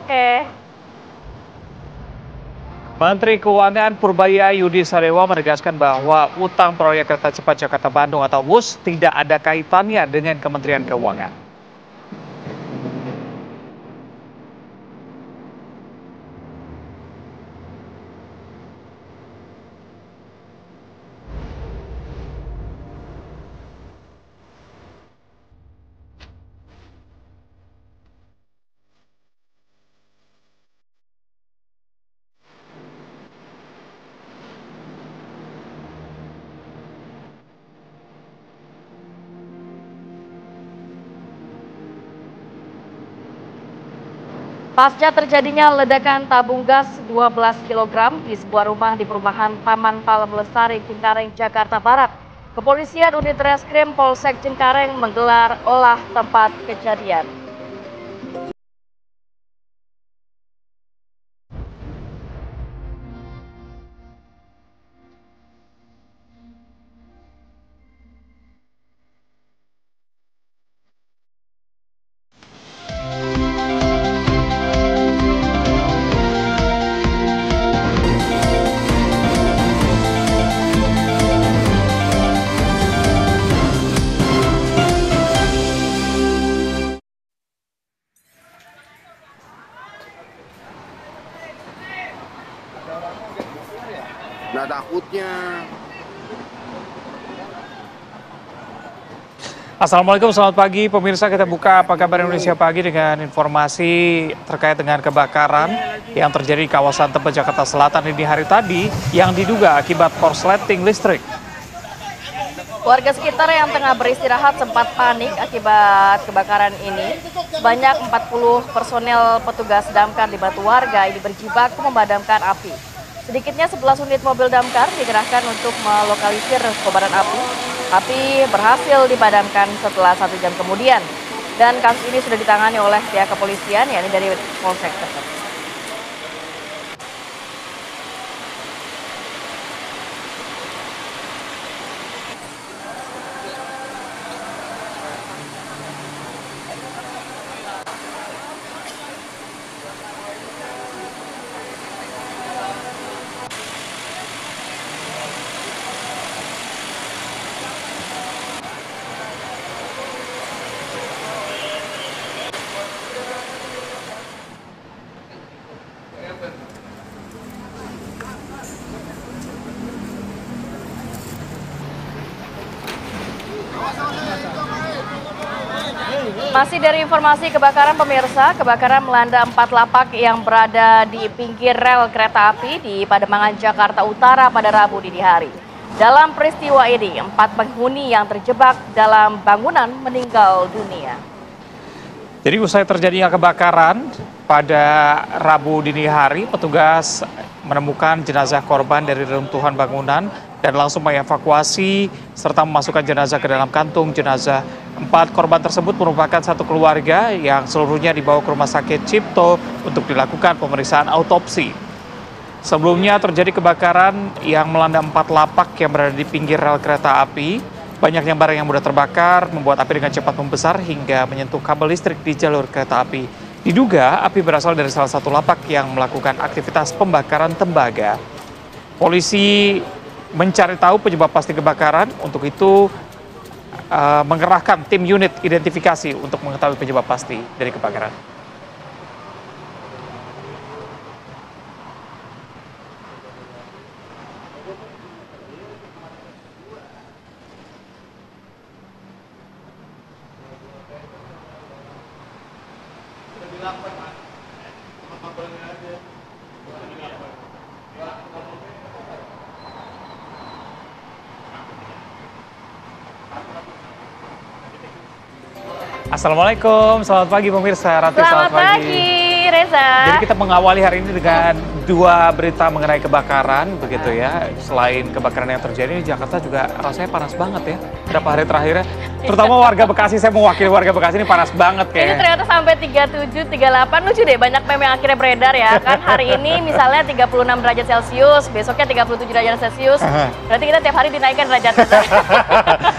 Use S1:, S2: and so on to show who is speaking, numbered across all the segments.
S1: Oke.
S2: Menteri Keuangan Purbaya Yudi Sadewa menegaskan bahwa utang proyek kereta cepat Jakarta-Bandung atau WUS tidak ada kaitannya dengan Kementerian Keuangan.
S1: Pasca terjadinya ledakan tabung gas 12 kg di sebuah rumah di perumahan Taman Palem Lestari, Cengkareng, Jakarta Barat, Kepolisian Unit Reskrim Polsek Cengkareng menggelar olah tempat kejadian.
S3: Nah takutnya.
S2: Assalamualaikum, selamat pagi pemirsa. Kita buka Apa Kabar Indonesia Pagi dengan informasi terkait dengan kebakaran yang terjadi di kawasan Tebet, Jakarta Selatan di hari tadi yang diduga akibat korsleting listrik.
S1: Warga sekitar yang tengah beristirahat sempat panik akibat kebakaran ini. Sebanyak 40 personel petugas damkar dibantu warga ini berjibaku memadamkan api. Sedikitnya 11 unit mobil damkar dikerahkan untuk melokalisir kobaran api. Api berhasil dipadamkan setelah 1 jam kemudian. Dan kasus ini sudah ditangani oleh pihak kepolisian, yakni dari Polsek Tebet. Masih dari informasi kebakaran pemirsa, kebakaran melanda 4 lapak yang berada di pinggir rel kereta api di Pademangan, Jakarta Utara pada Rabu dini hari. Dalam peristiwa ini, 4 penghuni yang terjebak dalam bangunan meninggal dunia.
S2: Jadi usai terjadinya kebakaran pada Rabu dini hari, petugas menemukan jenazah korban dari reruntuhan bangunan dan langsung mengevakuasi serta memasukkan jenazah ke dalam kantung jenazah. 4 korban tersebut merupakan satu keluarga yang seluruhnya dibawa ke Rumah Sakit Cipto untuk dilakukan pemeriksaan autopsi. Sebelumnya terjadi kebakaran yang melanda 4 lapak yang berada di pinggir rel kereta api. Banyaknya barang yang mudah terbakar membuat api dengan cepat membesar hingga menyentuh kabel listrik di jalur kereta api. Diduga api berasal dari salah satu lapak yang melakukan aktivitas pembakaran tembaga. Polisi mencari tahu penyebab pasti kebakaran, untuk itu mengerahkan tim unit identifikasi untuk mengetahui penyebab pasti dari kebakaran. Assalamualaikum, selamat pagi pemirsa. Ratu,
S1: selamat pagi Reza.
S2: Jadi kita mengawali hari ini dengan 2 berita mengenai kebakaran, begitu ya. Selain kebakaran yang terjadi di Jakarta juga rasanya panas banget ya. Berapa hari terakhirnya Terutama warga Bekasi, saya mewakili warga Bekasi ini panas banget
S1: Ini
S2: kayaknya.
S1: ternyata sampai 37, 38, lucu deh banyak meme yang akhirnya beredar ya. Kan hari ini misalnya 36 derajat Celcius, besoknya 37 derajat Celcius. Berarti kita tiap hari dinaikkan derajatnya.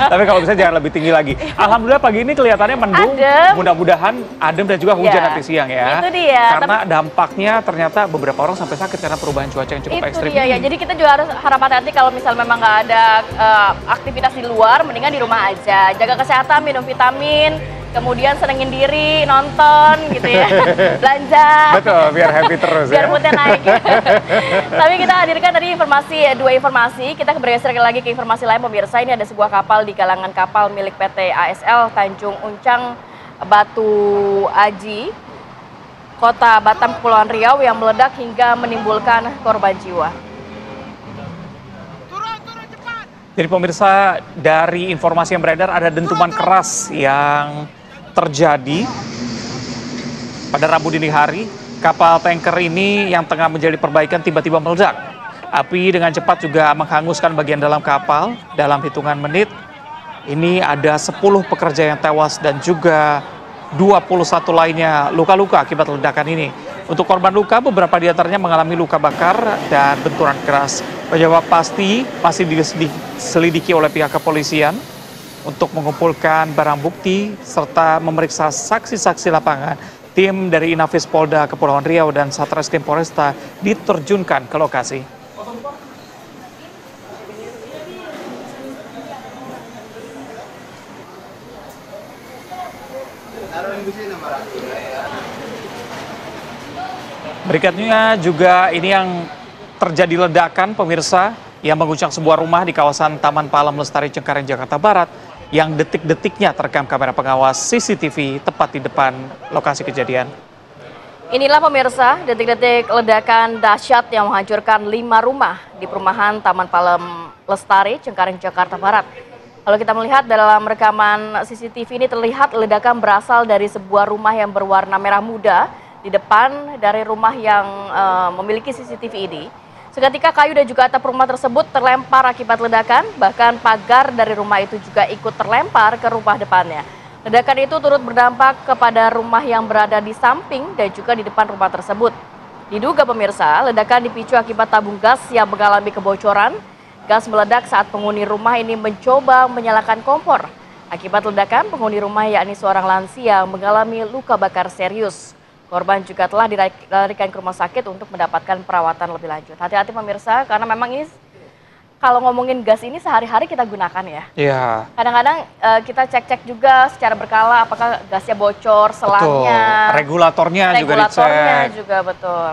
S2: Tapi kalau bisa jangan lebih tinggi lagi. Alhamdulillah pagi ini kelihatannya mendung,
S1: Adem.
S2: mudah-mudahan adem dan juga hujan
S1: Ya,
S2: nanti siang ya.
S1: itu dia.
S2: Karena dampaknya ternyata beberapa orang sampai sakit karena perubahan cuaca yang cukup
S1: Itu
S2: ekstrim
S1: dia
S2: ini.
S1: ya, jadi kita juga harap hati-hati kalau misal memang nggak ada aktivitas di luar, mendingan di rumah aja. Jaga kesehatan, minum vitamin, kemudian senengin diri, nonton gitu ya, belanja.
S2: Betul, biar happy terus
S1: Biar
S2: ya.
S1: moodnya naik. Tapi kita hadirkan tadi dua informasi, kita bergeser lagi ke informasi lain pemirsa. Ini ada sebuah kapal di galangan kapal milik PT ASL Tanjung Uncang Batu Aji, Kota Batam, Kepulauan Riau yang meledak hingga menimbulkan korban jiwa.
S2: Jadi pemirsa, dari informasi yang beredar ada dentuman keras yang terjadi pada Rabu dini hari. Kapal tanker ini yang tengah menjadi perbaikan tiba-tiba meledak. Api dengan cepat juga menghanguskan bagian dalam kapal dalam hitungan menit. Ini ada 10 pekerja yang tewas dan juga 21 lainnya luka-luka akibat ledakan ini. Untuk korban luka, beberapa di antaranya mengalami luka bakar dan benturan keras. Penyebab pasti masih diselidiki oleh pihak kepolisian untuk mengumpulkan barang bukti serta memeriksa saksi-saksi lapangan. Tim dari Inafis Polda Kepulauan Riau dan Satreskrim Polresta diterjunkan ke lokasi. Berikutnya juga ini yang terjadi ledakan pemirsa yang mengguncang sebuah rumah di kawasan Taman Palem Lestari Cengkareng Jakarta Barat yang detik-detiknya terekam kamera pengawas CCTV tepat di depan lokasi kejadian.
S1: Inilah pemirsa detik-detik ledakan dahsyat yang menghancurkan 5 rumah di perumahan Taman Palem Lestari Cengkareng Jakarta Barat. Kalau kita melihat dalam rekaman CCTV ini terlihat ledakan berasal dari sebuah rumah yang berwarna merah muda di depan dari rumah yang memiliki CCTV ini. Seketika kayu dan juga atap rumah tersebut terlempar akibat ledakan, bahkan pagar dari rumah itu juga ikut terlempar ke rumah depannya. Ledakan itu turut berdampak kepada rumah yang berada di samping dan juga di depan rumah tersebut. Diduga pemirsa, ledakan dipicu akibat tabung gas yang mengalami kebocoran. Gas meledak saat penghuni rumah ini mencoba menyalakan kompor. Akibat ledakan, penghuni rumah yakni seorang lansia mengalami luka bakar serius. Korban juga telah dilarikan ke rumah sakit untuk mendapatkan perawatan lebih lanjut. Hati-hati pemirsa, karena memang ini kalau ngomongin gas ini sehari-hari kita gunakan ya.
S2: Iya.
S1: Kadang-kadang kita cek-cek juga secara berkala apakah gasnya bocor, selangnya.
S2: Betul. Regulatornya juga dicek.
S1: Juga betul.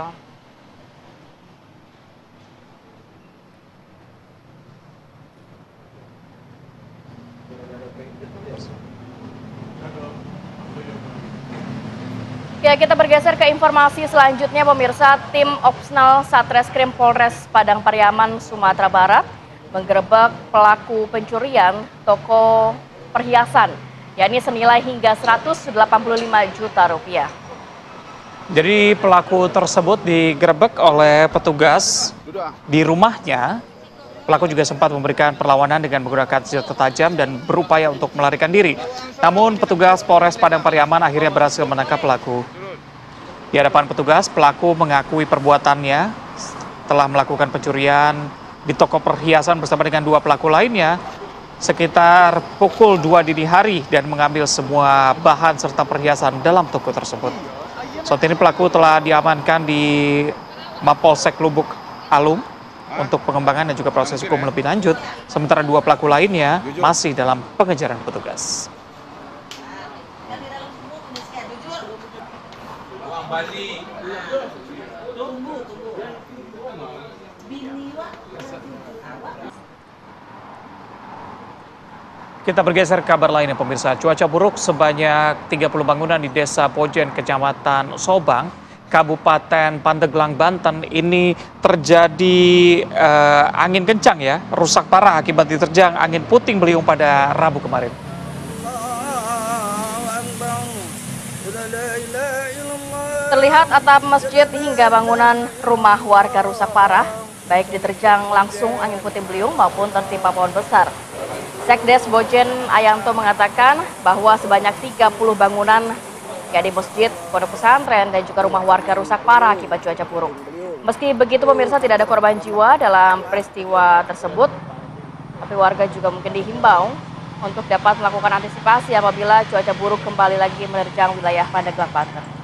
S1: Ya, kita bergeser ke informasi selanjutnya pemirsa. Tim Opsnal Satreskrim Polres Padang Pariaman, Sumatera Barat menggerebek pelaku pencurian toko perhiasan, yakni senilai hingga 185 juta rupiah.
S2: Jadi pelaku tersebut digerebek oleh petugas di rumahnya. Pelaku juga sempat memberikan perlawanan dengan menggunakan senjata tajam dan berupaya untuk melarikan diri. Namun petugas Polres Padang Pariaman akhirnya berhasil menangkap pelaku. Di hadapan petugas, pelaku mengakui perbuatannya telah melakukan pencurian di toko perhiasan bersama dengan 2 pelaku lainnya sekitar pukul 2 dini hari dan mengambil semua bahan serta perhiasan dalam toko tersebut. Saat ini pelaku telah diamankan di Mapolsek Lubuk Alung untuk pengembangan dan juga proses hukum lebih lanjut, sementara 2 pelaku lainnya masih dalam pengejaran petugas. Kita bergeser ke kabar lainnya pemirsa. Cuaca buruk sebanyak 30 bangunan di Desa Pojen, Kecamatan Sobang, Kabupaten Pandeglang, Banten ini terjadi angin kencang ya, rusak parah akibat diterjang angin puting beliung pada Rabu kemarin.
S1: Terlihat atap masjid hingga bangunan rumah warga rusak parah, baik diterjang langsung angin puting beliung maupun tertimpa pohon besar. Sekdes Bojen Ayanto mengatakan bahwa sebanyak 30 bangunan yakni masjid, pondok pesantren, dan juga rumah warga rusak parah akibat cuaca buruk. Meski begitu pemirsa, tidak ada korban jiwa dalam peristiwa tersebut, tapi warga juga mungkin dihimbau untuk dapat melakukan antisipasi apabila cuaca buruk kembali lagi menerjang wilayah Pandeglang, Banten.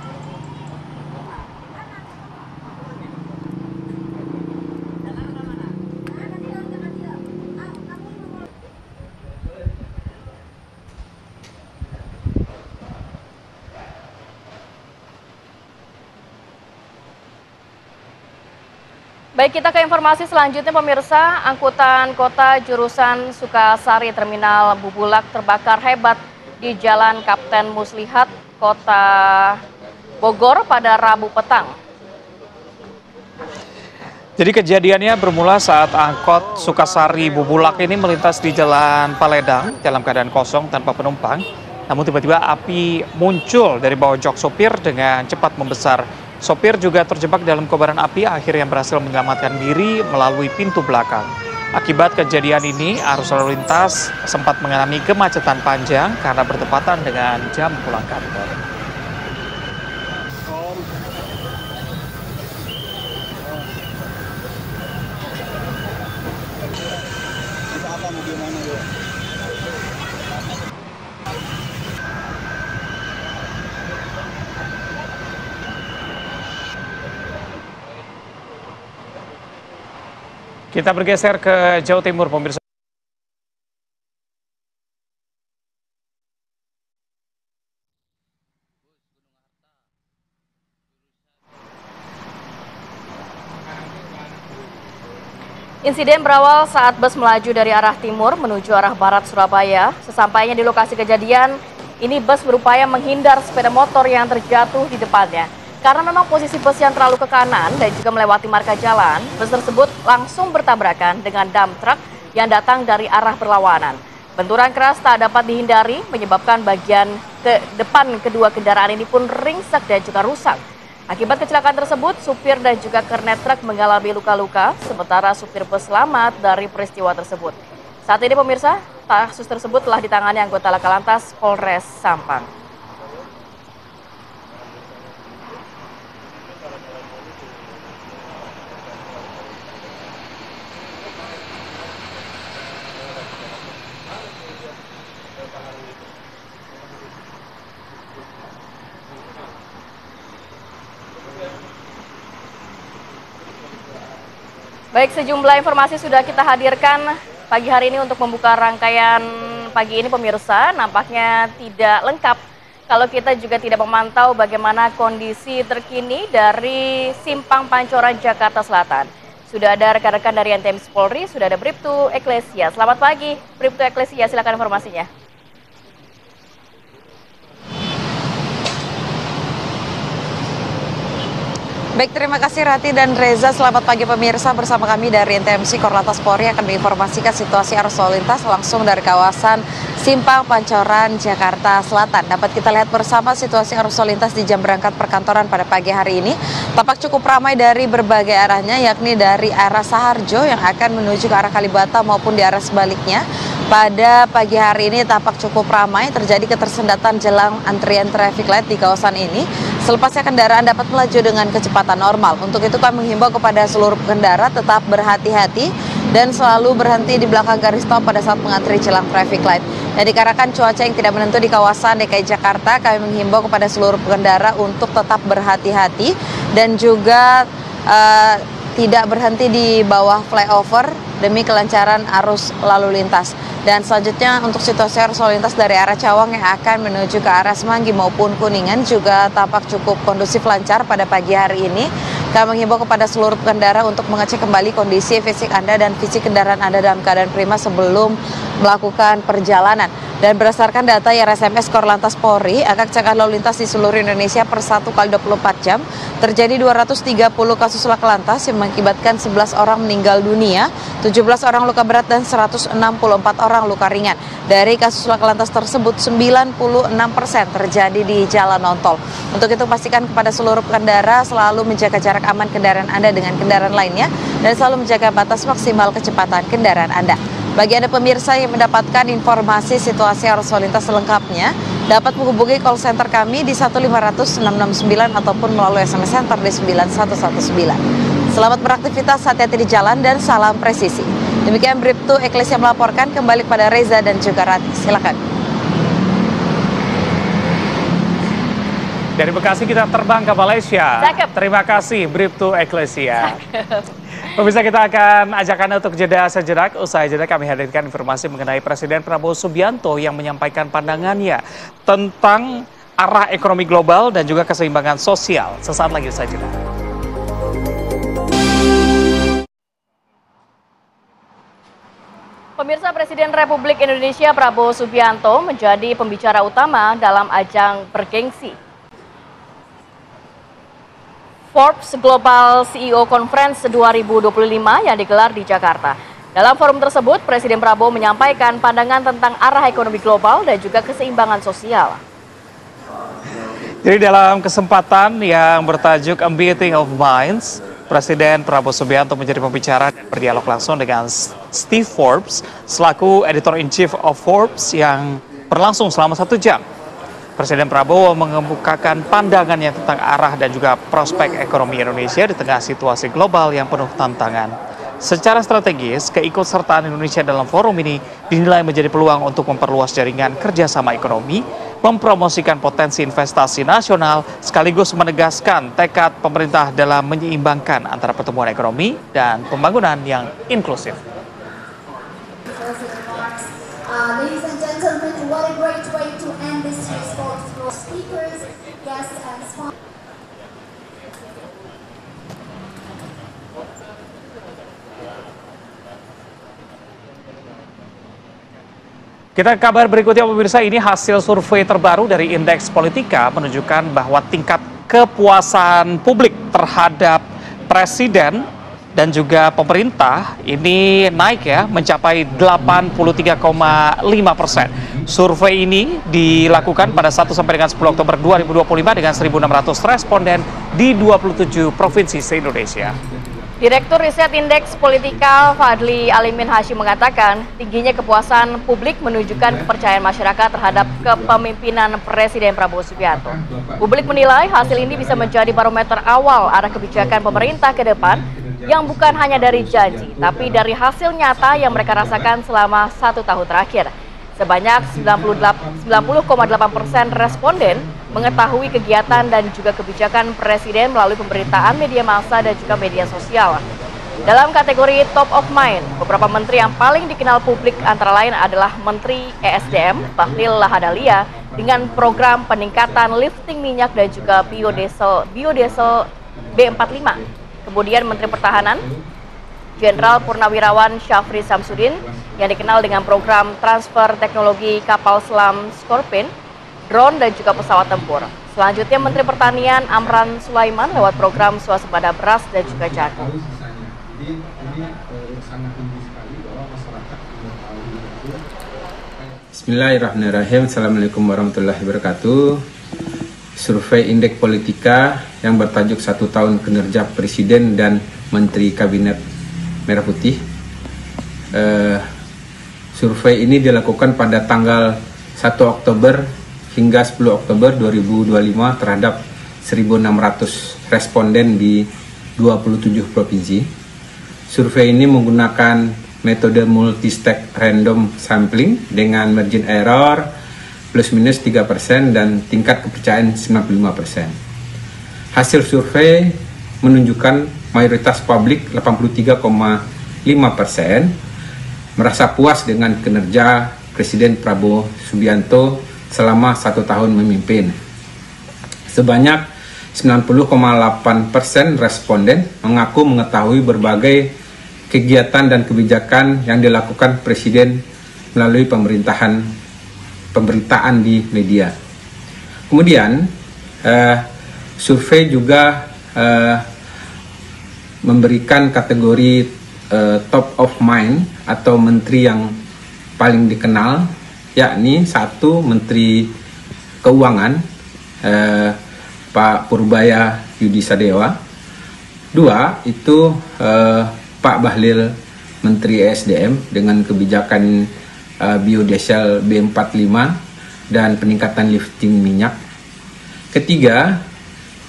S1: Baik, kita ke informasi selanjutnya pemirsa. Angkutan kota jurusan Sukasari Terminal Bubulak terbakar hebat di Jalan Kapten Muslihat, Kota Bogor pada Rabu petang.
S2: Jadi kejadiannya bermula saat angkot Sukasari Bubulak ini melintas di Jalan Paledang dalam keadaan kosong tanpa penumpang. Namun tiba-tiba api muncul dari bawah jok sopir dengan cepat membesar. Sopir juga terjebak dalam kobaran api, akhirnya berhasil menyelamatkan diri melalui pintu belakang. Akibat kejadian ini, arus lalu lintas sempat mengalami kemacetan panjang karena bertepatan dengan jam pulang kantor. Kita bergeser ke Jawa Timur, pemirsa.
S1: Insiden berawal saat bus melaju dari arah timur menuju arah barat Surabaya. Sesampainya di lokasi kejadian, ini bus berupaya menghindar sepeda motor yang terjatuh di depannya. Karena memang posisi bus yang terlalu ke kanan dan juga melewati marka jalan, bus tersebut langsung bertabrakan dengan dump truck yang datang dari arah berlawanan. Benturan keras tak dapat dihindari, menyebabkan bagian ke depan kedua kendaraan ini pun ringsek dan juga rusak. Akibat kecelakaan tersebut, supir dan juga kernet truk mengalami luka-luka, sementara supir bus selamat dari peristiwa tersebut. Saat ini pemirsa, kasus tersebut telah ditangani anggota Laka Lantas Polres Sampang. Baik, sejumlah informasi sudah kita hadirkan pagi hari ini untuk membuka rangkaian pagi ini pemirsa. Nampaknya tidak lengkap kalau kita juga tidak memantau bagaimana kondisi terkini dari Simpang Pancoran, Jakarta Selatan. Sudah ada rekan-rekan dari NTMC Polri, sudah ada Bribtu Eklesia. Selamat pagi, Bribtu Eklesia, silakan informasinya.
S4: Baik, terima kasih Rati dan Reza. Selamat pagi pemirsa, bersama kami dari NTMC Korlantas Polri akan menginformasikan situasi arus lalu lintas langsung dari kawasan Simpang Pancoran, Jakarta Selatan. Dapat kita lihat bersama situasi arus lalu lintas di jam berangkat perkantoran pada pagi hari ini. Tampak cukup ramai dari berbagai arahnya, yakni dari arah Saharjo yang akan menuju ke arah Kalibata maupun di arah sebaliknya. Pada pagi hari ini tampak cukup ramai, terjadi ketersendatan jelang antrian traffic light di kawasan ini. Selepasnya kendaraan dapat melaju dengan kecepatan normal. Untuk itu kami menghimbau kepada seluruh pengendara tetap berhati-hati dan selalu berhenti di belakang garis stop pada saat mengantri jelang traffic light. Dan dikarenakan cuaca yang tidak menentu di kawasan DKI Jakarta, kami menghimbau kepada seluruh pengendara untuk tetap berhati-hati dan juga tidak berhenti di bawah flyover demi kelancaran arus lalu lintas. Dan selanjutnya untuk situasi arus lalu lintas dari arah Cawang yang akan menuju ke arah Semanggi maupun Kuningan juga tampak cukup kondusif lancar pada pagi hari ini. Kami menghimbau kepada seluruh pengendara untuk mengecek kembali kondisi fisik Anda dan fisik kendaraan Anda dalam keadaan prima sebelum melakukan perjalanan. Dan berdasarkan data RSMS Korlantas Polri, angka kecelakaan lalu lintas di seluruh Indonesia per 1 kali 24 jam terjadi 230 kasus laka lantas yang mengakibatkan 11 orang meninggal dunia, 17 orang luka berat dan 164 orang luka ringan. Dari kasus laka lantas tersebut, 96% terjadi di jalan non-tol. Untuk itu pastikan kepada seluruh pengendara selalu menjaga jarak aman kendaraan Anda dengan kendaraan lainnya dan selalu menjaga batas maksimal kecepatan kendaraan Anda. Bagi Anda pemirsa yang mendapatkan informasi situasi arus lalu lintas selengkapnya, dapat menghubungi call center kami di 1-500-669 ataupun melalui SMS Center di 9119. Selamat beraktivitas, hati-hati di jalan, dan salam presisi. Demikian Bribtu Eklesia melaporkan, kembali pada Reza dan juga Rati. Silakan.
S2: Dari Bekasi kita terbang ke Malaysia.
S1: Cakep.
S2: Terima kasih Bribtu Eklesia. Pemirsa, kita akan ajak Anda untuk jeda sejenak. Usai jeda kami hadirkan informasi mengenai Presiden Prabowo Subianto yang menyampaikan pandangannya tentang arah ekonomi global dan juga keseimbangan sosial. Sesaat lagi usai jeda.
S1: Pemirsa, Presiden Republik Indonesia Prabowo Subianto menjadi pembicara utama dalam ajang bergengsi Forbes Global CEO Conference 2025 yang digelar di Jakarta. Dalam forum tersebut, Presiden Prabowo menyampaikan pandangan tentang arah ekonomi global dan juga keseimbangan sosial.
S2: Jadi dalam kesempatan yang bertajuk A Meeting of Minds, Presiden Prabowo Subianto menjadi pembicara dan berdialog langsung dengan Steve Forbes selaku Editor-in-Chief of Forbes yang berlangsung selama 1 jam. Presiden Prabowo mengemukakan pandangannya tentang arah dan juga prospek ekonomi Indonesia di tengah situasi global yang penuh tantangan. Secara strategis, keikutsertaan Indonesia dalam forum ini dinilai menjadi peluang untuk memperluas jaringan kerjasama ekonomi, mempromosikan potensi investasi nasional, sekaligus menegaskan tekad pemerintah dalam menyeimbangkan antara pertumbuhan ekonomi dan pembangunan yang inklusif.
S5: Ladies and gentlemen, what a great way to end this year's Forbes for speakers, guests, and sponsors.
S2: Kita kabar berikutnya pemirsa, ini hasil survei terbaru dari Indeks Politika menunjukkan bahwa tingkat kepuasan publik terhadap presiden dan juga pemerintah ini naik ya, mencapai 83,5%. Survei ini dilakukan pada 1 sampai dengan 10 Oktober 2025 dengan 1.600 responden di 27 provinsi se-Indonesia.
S1: Direktur Riset Indeks Politika Fadli Alimin Hashim mengatakan tingginya kepuasan publik menunjukkan kepercayaan masyarakat terhadap kepemimpinan Presiden Prabowo Subianto. Publik menilai hasil ini bisa menjadi barometer awal arah kebijakan pemerintah ke depan yang bukan hanya dari janji, tapi dari hasil nyata yang mereka rasakan selama 1 tahun terakhir. Sebanyak 90,8% responden mengetahui kegiatan dan juga kebijakan Presiden melalui pemberitaan media massa dan juga media sosial. Dalam kategori top of mind, beberapa menteri yang paling dikenal publik antara lain adalah Menteri ESDM Bahlil Lahadalia dengan program peningkatan lifting minyak dan juga biodiesel B45. Kemudian Menteri Pertahanan Jenderal Purnawirawan Syafri Samsudin yang dikenal dengan program transfer teknologi kapal selam Scorpion, drone dan juga pesawat tempur. Selanjutnya Menteri Pertanian Amran Sulaiman lewat program swasembada beras dan juga jagung.
S6: Bismillahirrahmanirrahim. Assalamualaikum warahmatullahi wabarakatuh. Survei Indeks Politika yang bertajuk 1 tahun kinerja Presiden dan Menteri Kabinet Merah Putih. Survei ini dilakukan pada tanggal 1 Oktober hingga 10 Oktober 2025 terhadap 1.600 responden di 27 provinsi. Survei ini menggunakan metode multi-step random sampling dengan margin error plus minus 3% dan tingkat kepercayaan 95%. Hasil survei menunjukkan mayoritas publik 83,5% merasa puas dengan kinerja Presiden Prabowo Subianto selama 1 tahun memimpin. Sebanyak 90,8% responden mengaku mengetahui berbagai kegiatan dan kebijakan yang dilakukan Presiden melalui pemberitaan di media. Kemudian survei juga memberikan kategori top of mind atau menteri yang paling dikenal, yakni 1 Menteri Keuangan Pak Purbaya Yudi Sadewa, 2 itu Pak Bahlil Menteri ESDM dengan kebijakan biodiesel B45 dan peningkatan lifting minyak. Ketiga,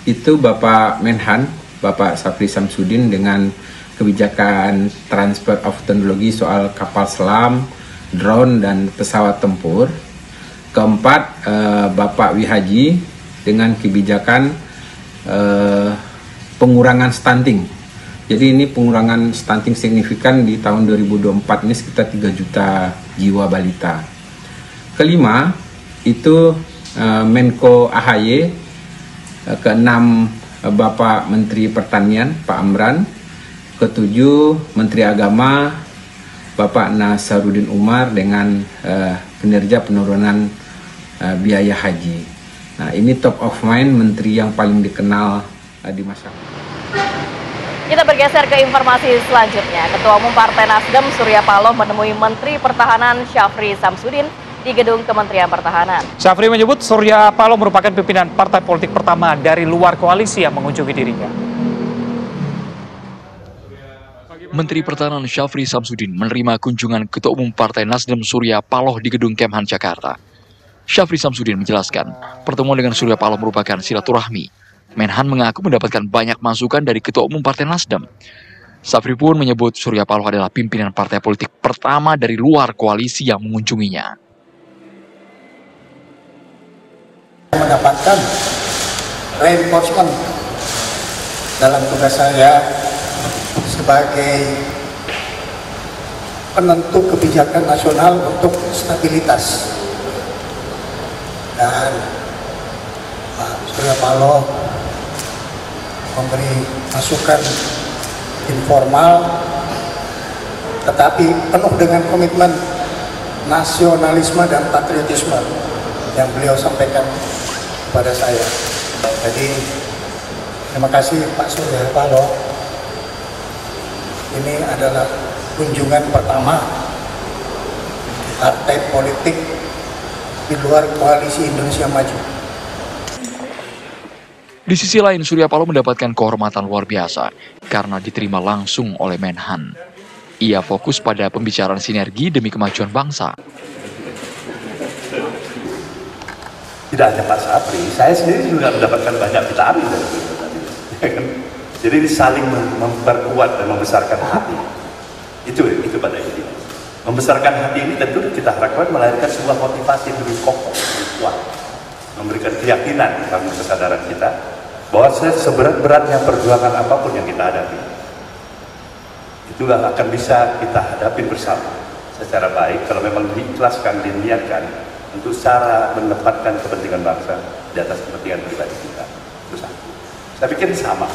S6: itu Bapak Menhan, Bapak Syafri Samsudin dengan kebijakan transfer of teknologi soal kapal selam, drone, dan pesawat tempur. Keempat, Bapak Wihaji dengan kebijakan pengurangan stunting. Jadi ini pengurangan stunting signifikan di tahun 2024 ini sekitar 3 juta jiwa balita. Kelima, itu Menko AHY. Keenam, Bapak Menteri Pertanian, Pak Amran. Ketujuh, Menteri Agama, Bapak Nasaruddin Umar dengan kinerja penurunan biaya haji. Nah, ini top of mind menteri yang paling dikenal di masyarakat.
S1: Kita bergeser ke informasi selanjutnya. Ketua Umum Partai Nasdem Surya Paloh menemui Menteri Pertahanan Syafri Samsudin di Gedung Kementerian Pertahanan.
S2: Syafri menyebut Surya Paloh merupakan pimpinan partai politik pertama dari luar koalisi yang mengunjungi dirinya.
S7: Menteri Pertahanan Syafri Samsudin menerima kunjungan Ketua Umum Partai Nasdem Surya Paloh di Gedung Kemhan Jakarta. Syafri Samsudin menjelaskan, pertemuan dengan Surya Paloh merupakan silaturahmi. Menhan mengaku mendapatkan banyak masukan dari Ketua Umum Partai Nasdem. Syafri pun menyebut Surya Paloh adalah pimpinan partai politik pertama dari luar koalisi yang mengunjunginya.
S8: Mendapatkan reinforcement dalam tugas saya sebagai penentu kebijakan nasional untuk stabilitas, dan Pak Surya Paloh memberi masukan informal tetapi penuh dengan komitmen nasionalisme dan patriotisme yang beliau sampaikan kepada saya. Jadi terima kasih Pak Surya Paloh. Ini adalah kunjungan pertama partai politik di luar koalisi Indonesia Maju.
S7: Di sisi lain, Surya Paloh mendapatkan kehormatan luar biasa karena diterima langsung oleh Menhan. Ia fokus pada pembicaraan sinergi demi kemajuan bangsa.
S9: Tidak hanya Pak Syafri, saya sendiri juga mendapatkan banyak vitamin dari beliau tadi. Jadi ini saling memperkuat dan membesarkan hati. Itu pada ini. Membesarkan hati ini tentu kita harapkan melahirkan sebuah motivasi yang lebih kokoh, lebih kuat, memberikan keyakinan dalam kesadaran kita bahwa seberat-beratnya perjuangan apapun yang kita hadapi, itulah akan bisa kita hadapi bersama secara baik kalau memang diikhlaskan, diniatkan untuk cara menempatkan kepentingan bangsa di atas kepentingan pribadi kita. Itu satu. Saya pikir sama.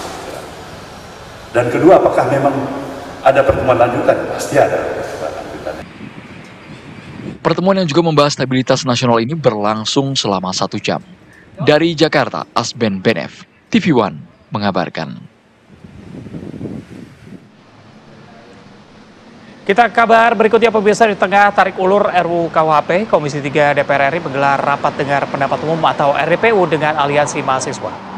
S9: Dan kedua, apakah memang ada pertemuan lanjutan? Pasti ada pertemuan lanjutan.
S7: Pertemuan yang juga membahas stabilitas nasional ini berlangsung selama 1 jam. Dari Jakarta, Asben Benef, TV One mengabarkan.
S2: Kita kabar berikutnya pemirsa, di tengah tarik ulur RUU KUHP, Komisi 3 DPR RI menggelar rapat dengar pendapat umum atau RDPU dengan Aliansi Mahasiswa.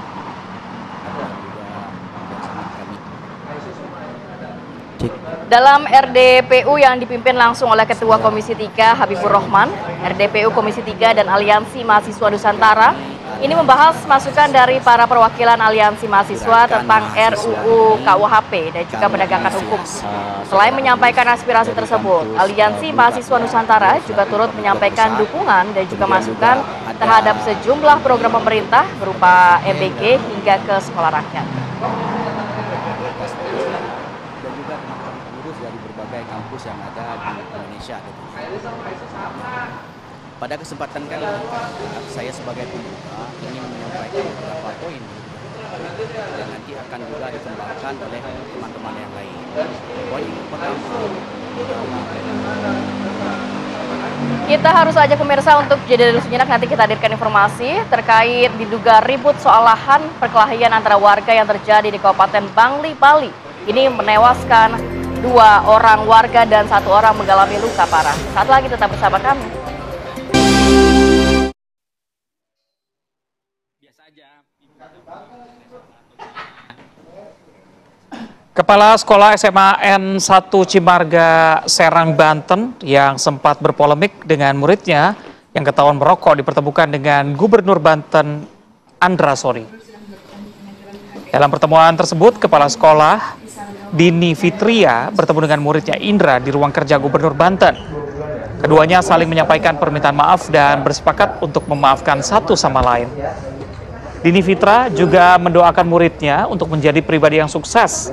S1: Dalam RDPU yang dipimpin langsung oleh Ketua Komisi 3 Habibur Rahman, RDPU Komisi 3 dan Aliansi Mahasiswa Nusantara ini membahas masukan dari para perwakilan Aliansi Mahasiswa tentang RUU KUHP dan juga penegakan hukum. Selain menyampaikan aspirasi tersebut, Aliansi Mahasiswa Nusantara juga turut menyampaikan dukungan dan juga masukan terhadap sejumlah program pemerintah berupa MBG hingga ke sekolah rakyat.
S10: Dan juga teman-teman pengurus dari berbagai kampus yang ada di Indonesia. Pada kesempatan kali ini, saya sebagai pembuka ingin menyampaikan beberapa poin yang nanti akan juga dikembangkan oleh teman-teman yang lain. Poin yang pertama,
S1: kita harus ajak pemirsa untuk jeda dulu sejenak, nanti kita hadirkan informasi terkait diduga ribut soal lahan perkelahian antara warga yang terjadi di Kabupaten Bangli, Bali. Ini menewaskan 2 orang warga dan 1 orang mengalami luka parah. Saat lagi tetap bersama kami.
S2: Kepala Sekolah SMA N1 Cimarga, Serang, Banten yang sempat berpolemik dengan muridnya yang ketahuan merokok dipertemukan dengan Gubernur Banten Andra Sori. Dalam pertemuan tersebut, Kepala Sekolah Dini Fitria bertemu dengan muridnya Indra di ruang kerja Gubernur Banten. Keduanya saling menyampaikan permintaan maaf dan bersepakat untuk memaafkan satu sama lain. Dini Fitra juga mendoakan muridnya untuk menjadi pribadi yang sukses.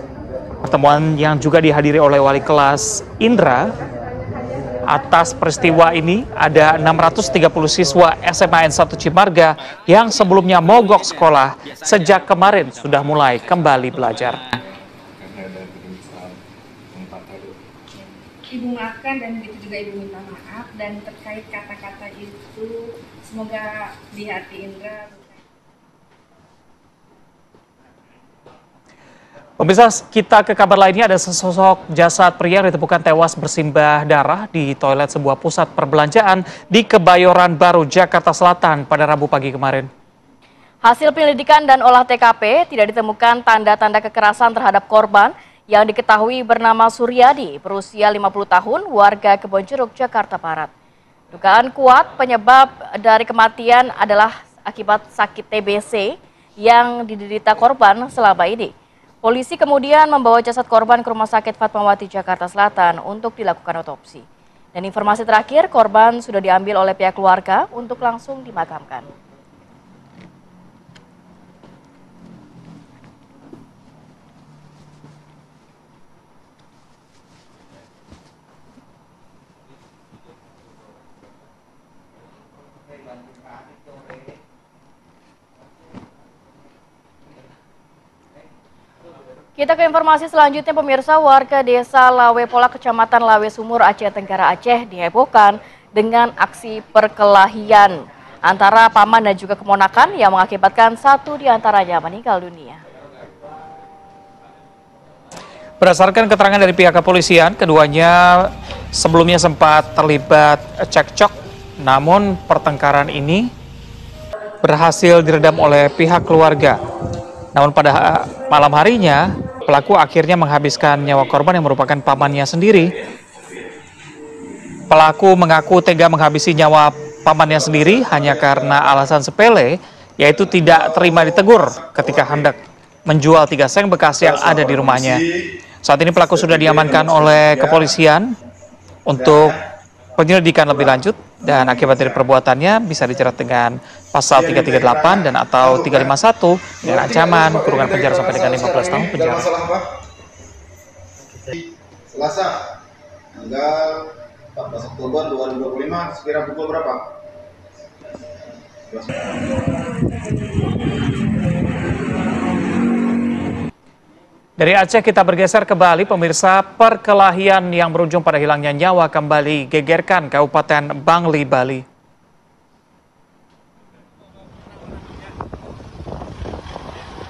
S2: Pertemuan yang juga dihadiri oleh wali kelas Indra. Atas peristiwa ini ada 630 siswa SMA N1 Cimarga yang sebelumnya mogok sekolah sejak kemarin sudah mulai kembali belajar.
S11: Ibu maafkan dan begitu juga Ibu minta maaf, dan terkait kata-kata itu semoga di hati Indra.
S2: Pemirsa, kita ke kabar lainnya. Ada sesosok jasad pria yang ditemukan tewas bersimbah darah di toilet sebuah pusat perbelanjaan di Kebayoran Baru, Jakarta Selatan pada Rabu pagi kemarin.
S1: Hasil penyelidikan dan olah TKP tidak ditemukan tanda-tanda kekerasan terhadap korban yang diketahui bernama Suryadi, berusia 50 tahun, warga Kebonjeruk, Jakarta Barat. Dugaan kuat penyebab dari kematian adalah akibat sakit TBC yang diderita korban selama ini. Polisi kemudian membawa jasad korban ke Rumah Sakit Fatmawati, Jakarta Selatan untuk dilakukan otopsi. Dan informasi terakhir, korban sudah diambil oleh pihak keluarga untuk langsung dimakamkan. Kita ke informasi selanjutnya, pemirsa. Warga desa Lawe Pola, Kecamatan Lawe Sumur, Aceh Tenggara, Aceh dihebohkan dengan aksi perkelahian antara paman dan juga keponakan yang mengakibatkan satu di antaranya meninggal dunia.
S2: Berdasarkan keterangan dari pihak kepolisian, keduanya sebelumnya sempat terlibat cekcok, namun pertengkaran ini berhasil diredam oleh pihak keluarga. Namun pada malam harinya, pelaku akhirnya menghabiskan nyawa korban yang merupakan pamannya sendiri. Pelaku mengaku tega menghabisi nyawa pamannya sendiri hanya karena alasan sepele, yaitu tidak terima ditegur ketika hendak menjual 3 seng bekas yang ada di rumahnya. Saat ini pelaku sudah diamankan oleh kepolisian untuk penyelidikan lebih lanjut, dan akibat dari perbuatannya bisa dijerat dengan pasal 338 dan atau 351 dengan ancaman kurungan penjara sampai dengan 15 tahun penjara.
S12: Selasa tanggal 14 Oktober 2025 sekira pukul berapa?
S2: Dari Aceh kita bergeser ke Bali, pemirsa. Perkelahian yang berujung pada hilangnya nyawa kembali gegerkan Kabupaten Bangli, Bali.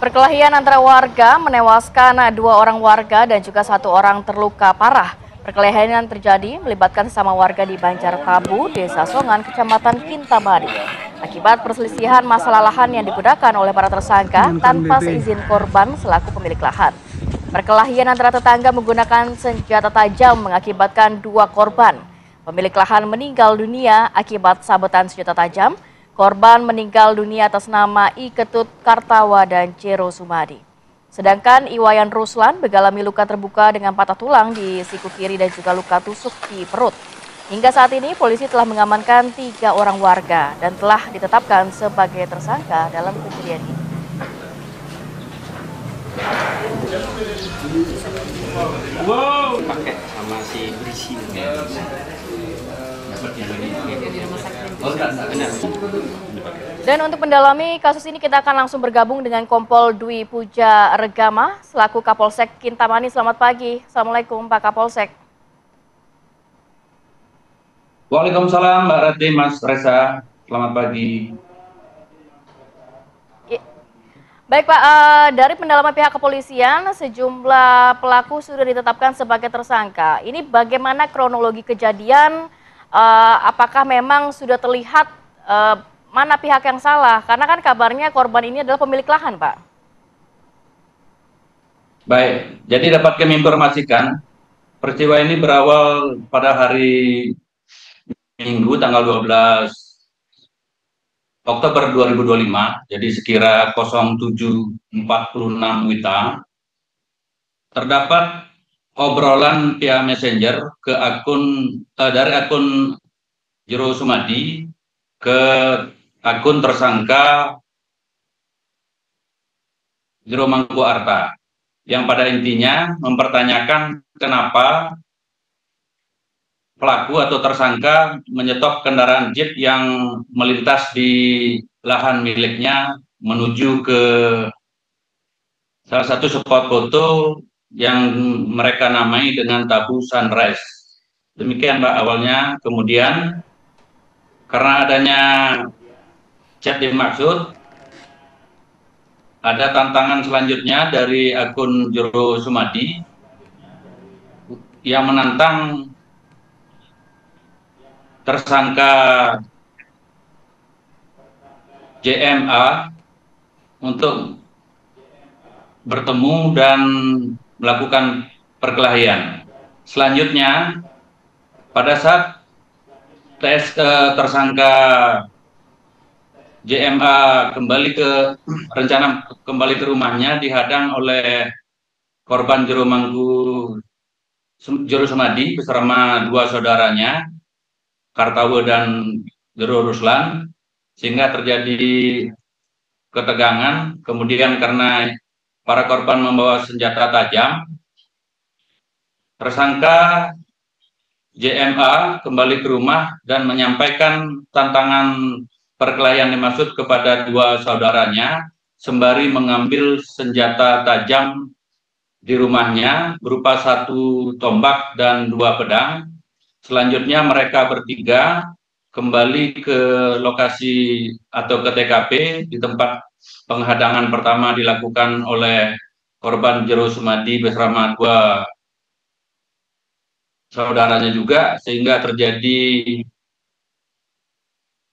S1: Perkelahian antara warga menewaskan 2 orang warga dan juga 1 orang terluka parah. Perkelahian yang terjadi melibatkan sesama warga di Banjar Tabu, Desa Songan, Kecamatan Kintamani. Akibat perselisihan masalah lahan yang digunakan oleh para tersangka tanpa seizin korban selaku pemilik lahan. Perkelahian antara tetangga menggunakan senjata tajam mengakibatkan 2 korban. Pemilik lahan meninggal dunia akibat sabetan senjata tajam. Korban meninggal dunia atas nama I Ketut Kartawa dan Jero Sumadi. Sedangkan Iwayan Ruslan mengalami luka terbuka dengan patah tulang di siku kiri dan juga luka tusuk di perut. Hingga saat ini polisi telah mengamankan 3 orang warga dan telah ditetapkan sebagai tersangka dalam kejadian ini.
S10: Wow, pakai sama si berisi.
S1: Dan untuk mendalami kasus ini kita akan langsung bergabung dengan Kompol Dwi Puja Regama selaku Kapolsek Kintamani. Selamat pagi. Assalamualaikum Pak Kapolsek.
S13: Waalaikumsalam Mbak Rati, Mas Reza. Selamat pagi.
S1: Baik Pak, dari pendalaman pihak kepolisian, sejumlah pelaku sudah ditetapkan sebagai tersangka. Ini bagaimana kronologi kejadian? Apakah memang sudah terlihat mana pihak yang salah? Karena kan kabarnya korban ini adalah pemilik lahan, Pak.
S13: Baik, jadi dapat kami informasikan, peristiwa ini berawal pada hari Minggu tanggal 12 Oktober 2025, jadi sekira 07.46 WITA, terdapat obrolan via messenger ke dari akun Jero Sumadi ke akun tersangka Jero Mangku Arta, yang pada intinya mempertanyakan kenapa pelaku atau tersangka menyetop kendaraan Jeep yang melintas di lahan miliknya menuju ke salah satu spot foto yang mereka namai dengan Tabu Sunrise. Demikian Mbak awalnya. Kemudian karena adanya chat dimaksud, ada tantangan selanjutnya dari akun Jero Sumadi yang menantang tersangka JMA untuk bertemu dan melakukan perkelahian. Selanjutnya, pada saat tersangka JMA kembali ke rumahnya, dihadang oleh korban Jero Sumadi bersama dua saudaranya, Kartawe dan Jero Ruslan, sehingga terjadi ketegangan. Kemudian karena para korban membawa senjata tajam, tersangka JMA kembali ke rumah dan menyampaikan tantangan perkelahian dimaksud kepada dua saudaranya, sembari mengambil senjata tajam di rumahnya berupa satu tombak dan dua pedang. Selanjutnya mereka bertiga kembali ke lokasi atau ke TKP di tempat penghadangan pertama dilakukan oleh korban Jero Sumadi bersama dua saudaranya juga, sehingga terjadi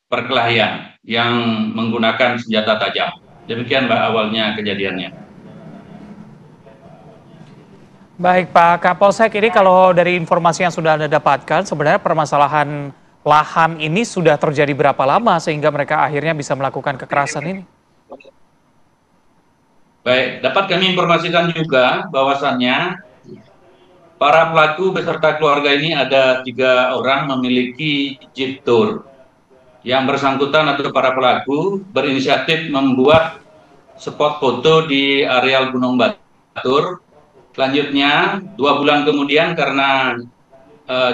S13: perkelahian yang menggunakan senjata tajam. Demikian Mbak awalnya kejadiannya.
S2: Baik Pak Kapolsek, ini kalau dari informasi yang sudah Anda dapatkan, sebenarnya permasalahan lahan ini sudah terjadi berapa lama sehingga mereka akhirnya bisa melakukan kekerasan ini?
S13: Baik, dapat kami informasikan juga bahwasannya para pelaku beserta keluarga ini ada 3 orang memiliki Jeep Tour. Yang bersangkutan atau para pelaku berinisiatif membuat spot foto di areal Gunung Batur. Selanjutnya, 2 bulan kemudian karena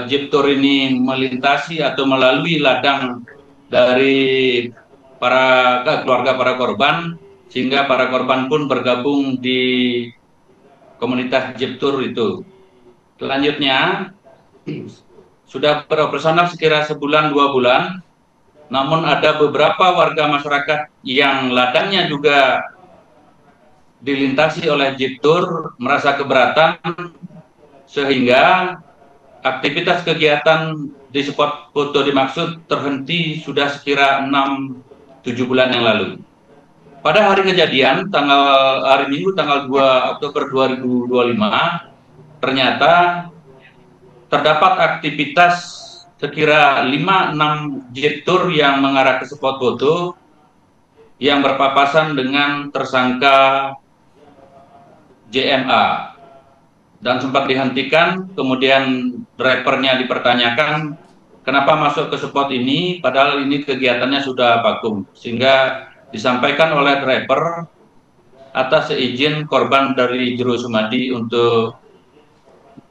S13: Jeep Tour ini melintasi atau melalui ladang dari keluarga para korban, sehingga para korban pun bergabung di komunitas Jeep Tour itu. Selanjutnya, sudah beroperasional sekira 1-2 bulan, namun ada beberapa warga masyarakat yang ladangnya juga dilintasi oleh Jeep Tour merasa keberatan, sehingga aktivitas kegiatan di spot foto dimaksud terhenti sudah sekira 6-7 bulan yang lalu. Pada hari kejadian, hari Minggu tanggal 2 Oktober 2025, ternyata terdapat aktivitas sekira 5-6 Jeep Tour yang mengarah ke spot foto yang berpapasan dengan tersangka JMA dan sempat dihentikan. Kemudian drivernya dipertanyakan kenapa masuk ke spot ini, padahal ini kegiatannya sudah vakum, sehingga disampaikan oleh driver atas seizin korban dari Jero Sumadi untuk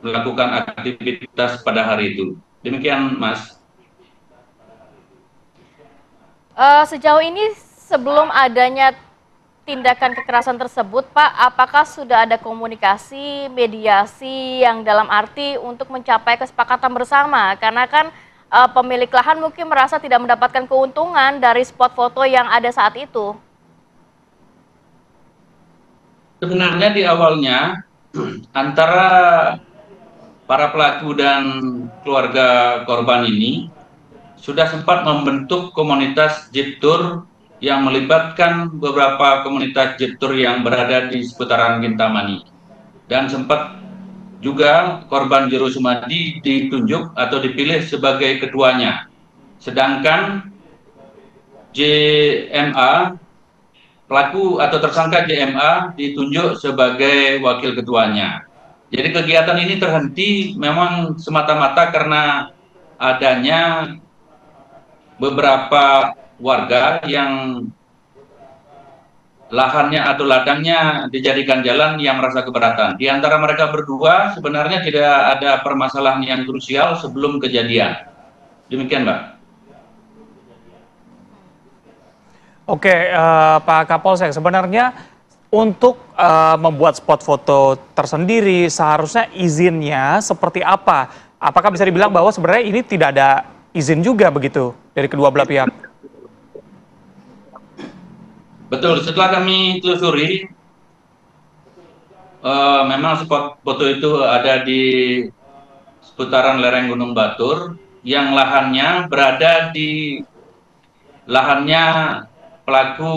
S13: melakukan aktivitas pada hari itu. Demikian, Mas.
S1: Sejauh ini sebelum adanya tindakan kekerasan tersebut, Pak, apakah sudah ada komunikasi, mediasi yang dalam arti untuk mencapai kesepakatan bersama? Karena kan pemilik lahan mungkin merasa tidak mendapatkan keuntungan dari spot foto yang ada saat itu.
S13: Sebenarnya di awalnya antara para pelaku dan keluarga korban ini sudah sempat membentuk komunitas Jeep Tour yang melibatkan beberapa komunitas Jeep Tour yang berada di seputaran Kintamani. dan sempat juga korban Jero Sumadi ditunjuk atau dipilih sebagai ketuanya. Sedangkan JMA, pelaku atau tersangka JMA ditunjuk sebagai wakil ketuanya. Jadi kegiatan ini terhenti memang semata-mata karena adanya beberapa warga yang lahannya atau ladangnya dijadikan jalan yang merasa keberatan. Di antara mereka berdua sebenarnya tidak ada permasalahan yang krusial sebelum kejadian. Demikian, Mbak.
S2: Oke, Pak Kapolsek, sebenarnya untuk membuat spot foto tersendiri seharusnya izinnya seperti apa? Apakah bisa dibilang bahwa sebenarnya ini tidak ada izin juga begitu dari kedua belah pihak?
S13: Betul, setelah kami telusuri, memang spot foto itu ada di seputaran lereng Gunung Batur, yang lahannya berada di lahannya pelaku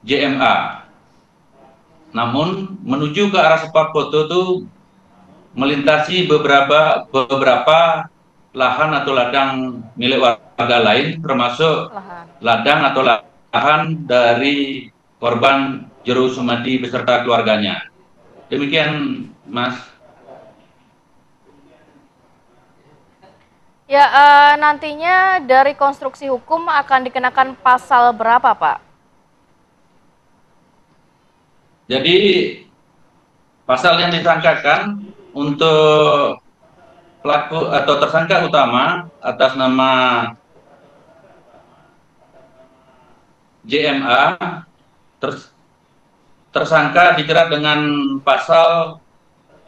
S13: JMA. Namun menuju ke arah spot foto itu melintasi beberapa lahan atau ladang milik warga lain, termasuk ladang atau lahan dari korban Jero Sumadi beserta keluarganya. Demikian, Mas.
S1: Ya, nantinya dari konstruksi hukum akan dikenakan pasal berapa, Pak?
S13: Jadi pasal yang disangkakan untuk pelaku atau tersangka utama atas nama JMA, tersangka dijerat dengan pasal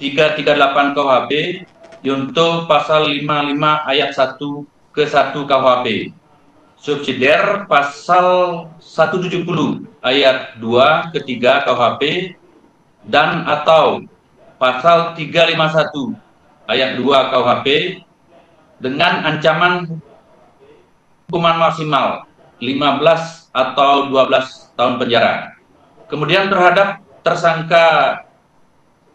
S13: 338 KUHP junto pasal 55 ayat 1 ke 1 KUHP. Subsidiar pasal 170 ayat 2 ke 3 KUHP dan atau pasal 351 ayat 2 KUHP dengan ancaman hukuman maksimal 15 atau 12 tahun penjara. Kemudian terhadap tersangka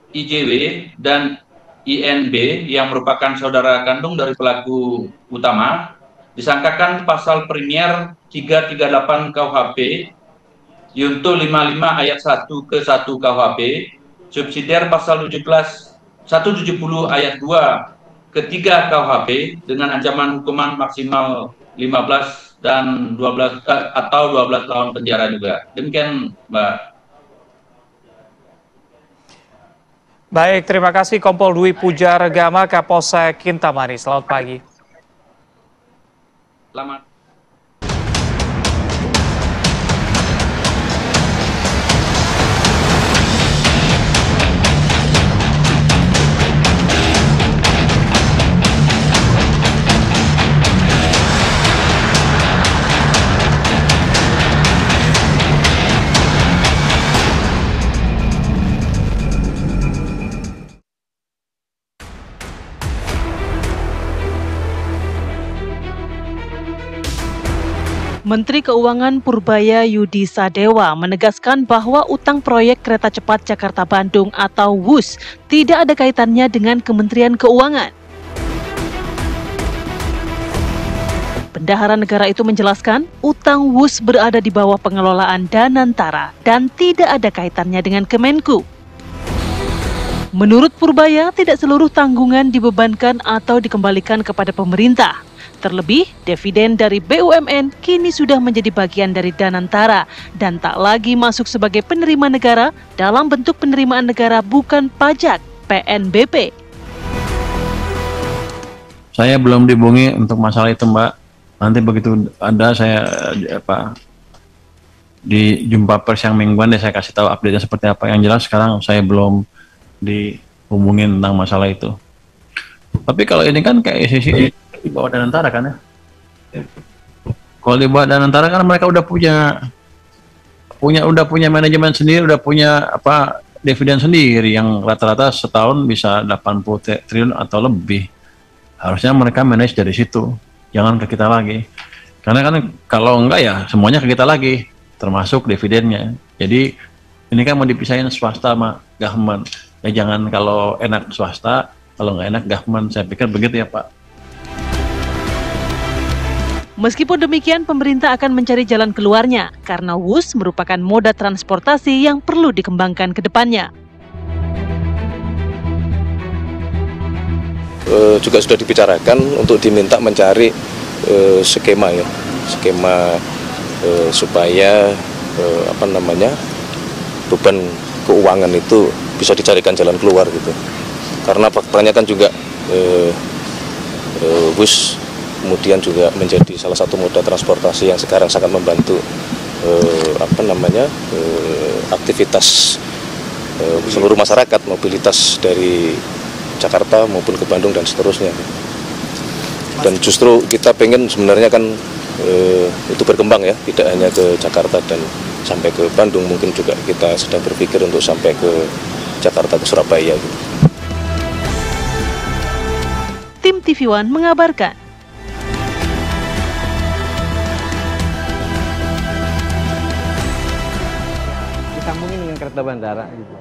S13: IJW dan INB yang merupakan saudara kandung dari pelaku utama disangkakan pasal premier 338 KUHP junto 55 ayat 1 ke 1 KUHP, subsidiar pasal 170 ayat 2 ke 3 KUHP dengan ancaman hukuman maksimal 15 dan 12 atau 12 tahun penjara juga. Demikian, Mbak.
S2: Baik, terima kasih Kompol Dwi Pujaragama, Kapolsek Kintamani. Selamat pagi.
S13: Selamat.
S14: Menteri Keuangan Purbaya Yudi Sadewa menegaskan bahwa utang proyek kereta cepat Jakarta-Bandung atau WUS tidak ada kaitannya dengan Kementerian Keuangan. Bendahara negara itu menjelaskan, utang WUS berada di bawah pengelolaan Danantara dan tidak ada kaitannya dengan Kemenku. Menurut Purbaya, tidak seluruh tanggungan dibebankan atau dikembalikan kepada pemerintah. Terlebih, dividen dari BUMN kini sudah menjadi bagian dari Danantara dan tak lagi masuk sebagai penerima negara dalam bentuk penerimaan negara bukan pajak PNBP.
S15: Saya belum dihubungi untuk masalah itu, Mbak. Nanti begitu ada saya di jumpa pers yang mingguan saya kasih tahu update-nya seperti apa. Yang jelas sekarang saya belum dihubungin tentang masalah itu. Tapi kalau ini kan kayak sisi di bawah Danantara kan ya. Kalau di bawah Danantara kan mereka udah punya manajemen sendiri, udah punya dividen sendiri yang rata-rata setahun bisa 80 triliun atau lebih. Harusnya mereka manage dari situ, jangan ke kita lagi. Karena kan kalau enggak ya semuanya ke kita lagi, termasuk dividennya. Jadi ini kan mau dipisahin swasta sama government. Ya jangan kalau enak swasta, kalau nggak enak government, saya pikir begitu ya Pak.
S14: Meskipun demikian, pemerintah akan mencari jalan keluarnya karena WUS merupakan moda transportasi yang perlu dikembangkan ke depannya.
S16: Juga sudah dibicarakan untuk diminta mencari skema supaya beban keuangan itu bisa dicarikan jalan keluar gitu. Karena faktanya kan juga WUS kemudian juga menjadi salah satu moda transportasi yang sekarang sangat membantu aktivitas seluruh masyarakat, mobilitas dari Jakarta maupun ke Bandung dan seterusnya. Dan justru kita pengen sebenarnya kan itu berkembang ya, tidak hanya ke Jakarta dan sampai ke Bandung, mungkin juga kita sedang berpikir untuk sampai ke Jakarta, ke Surabaya gitu.
S14: Tim TV One mengabarkan.
S17: Disambungin dengan kereta bandara gitu.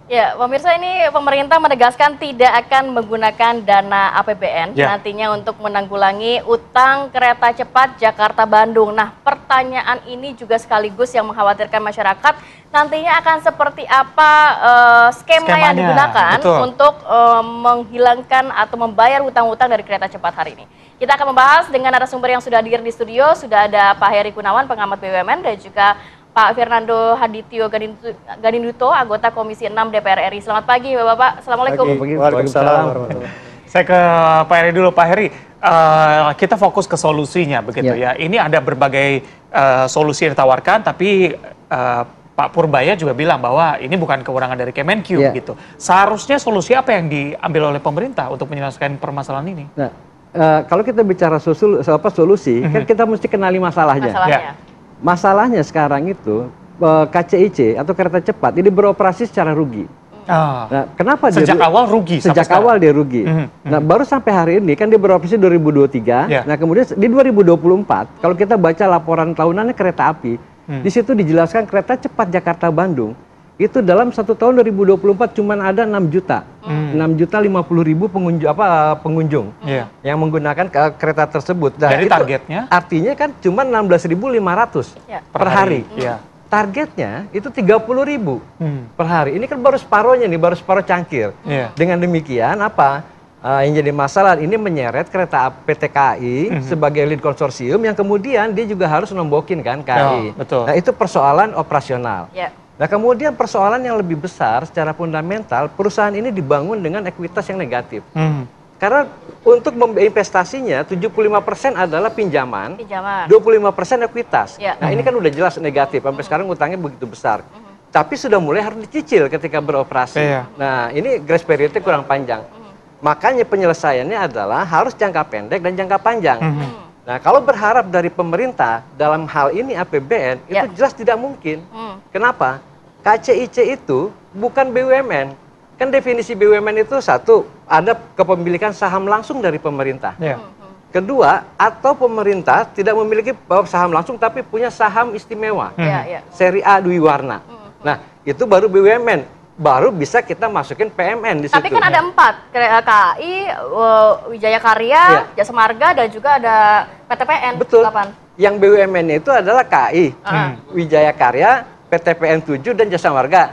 S1: Ya, pemirsa, ini pemerintah menegaskan tidak akan menggunakan dana APBN nantinya untuk menanggulangi utang kereta cepat Jakarta-Bandung. Nah, pertanyaan ini juga sekaligus yang mengkhawatirkan masyarakat. Nantinya akan seperti apa skema yang digunakan untuk menghilangkan atau membayar hutang-hutang dari kereta cepat hari ini. Kita akan membahas dengan narasumber yang sudah hadir di studio. Sudah ada Pak Heri Gunawan, pengamat BUMN, dan juga Pak Fernando Hadityo Ganinduto, anggota Komisi 6 DPR RI. Selamat pagi Bapak-Bapak. Assalamualaikum.
S17: Waalaikumsalam.
S2: Saya ke Pak Heri dulu. Pak Heri, kita fokus ke solusinya begitu ya. Ini ada berbagai solusi yang ditawarkan, tapi Pak Purbaya juga bilang bahwa ini bukan kewenangan dari Kemenkyu gitu. Seharusnya solusi apa yang diambil oleh pemerintah untuk menyelesaikan permasalahan ini?
S17: Nah, kalau kita bicara solusi, kan kita mesti kenali masalahnya. Masalahnya sekarang itu KCIC atau kereta cepat ini beroperasi secara rugi. Nah, kenapa
S2: sejak awal rugi?
S17: Sejak awal dia rugi. Nah, baru sampai hari ini kan dia beroperasi 2023. Nah, kemudian di 2024 kalau kita baca laporan tahunannya kereta api, di situ dijelaskan kereta cepat Jakarta-Bandung itu dalam 1 tahun 2024 cuma ada 6 juta. 6.050.000 pengunjung yang menggunakan kereta tersebut. Nah,
S2: dari targetnya?
S17: Artinya kan cuma 16.500 per hari. Targetnya itu 30.000 per hari. Ini kan baru separohnya nih, baru separuh cangkir. Dengan demikian apa? Yang jadi masalah ini menyeret kereta PT KAI sebagai lead konsorsium yang kemudian dia juga harus nombokin kan KAI. Nah, itu persoalan operasional. Nah, kemudian persoalan yang lebih besar secara fundamental, perusahaan ini dibangun dengan ekuitas yang negatif. Karena untuk investasinya 75% adalah pinjaman, 25% ekuitas. Nah, ini kan udah jelas negatif, sampai sekarang utangnya begitu besar. Tapi sudah mulai harus dicicil ketika beroperasi. Nah, ini grace periodnya kurang panjang. Makanya penyelesaiannya adalah harus jangka pendek dan jangka panjang. Nah, kalau berharap dari pemerintah dalam hal ini APBN, itu jelas tidak mungkin. Kenapa? KCIC itu bukan BUMN. Kan definisi BUMN itu satu, ada kepemilikan saham langsung dari pemerintah. Kedua, atau pemerintah tidak memiliki saham langsung tapi punya saham istimewa. Seri A Dwiwarna. Nah, itu baru BUMN. Baru bisa kita masukin PMN di situ.
S1: Tapi kan ada 4, KAI, Wijaya Karya, Jasa Marga, dan juga ada PTPN.
S17: Betul. Yang BUMN itu adalah KAI, Wijaya Karya, PTPN 7, dan Jasa Marga.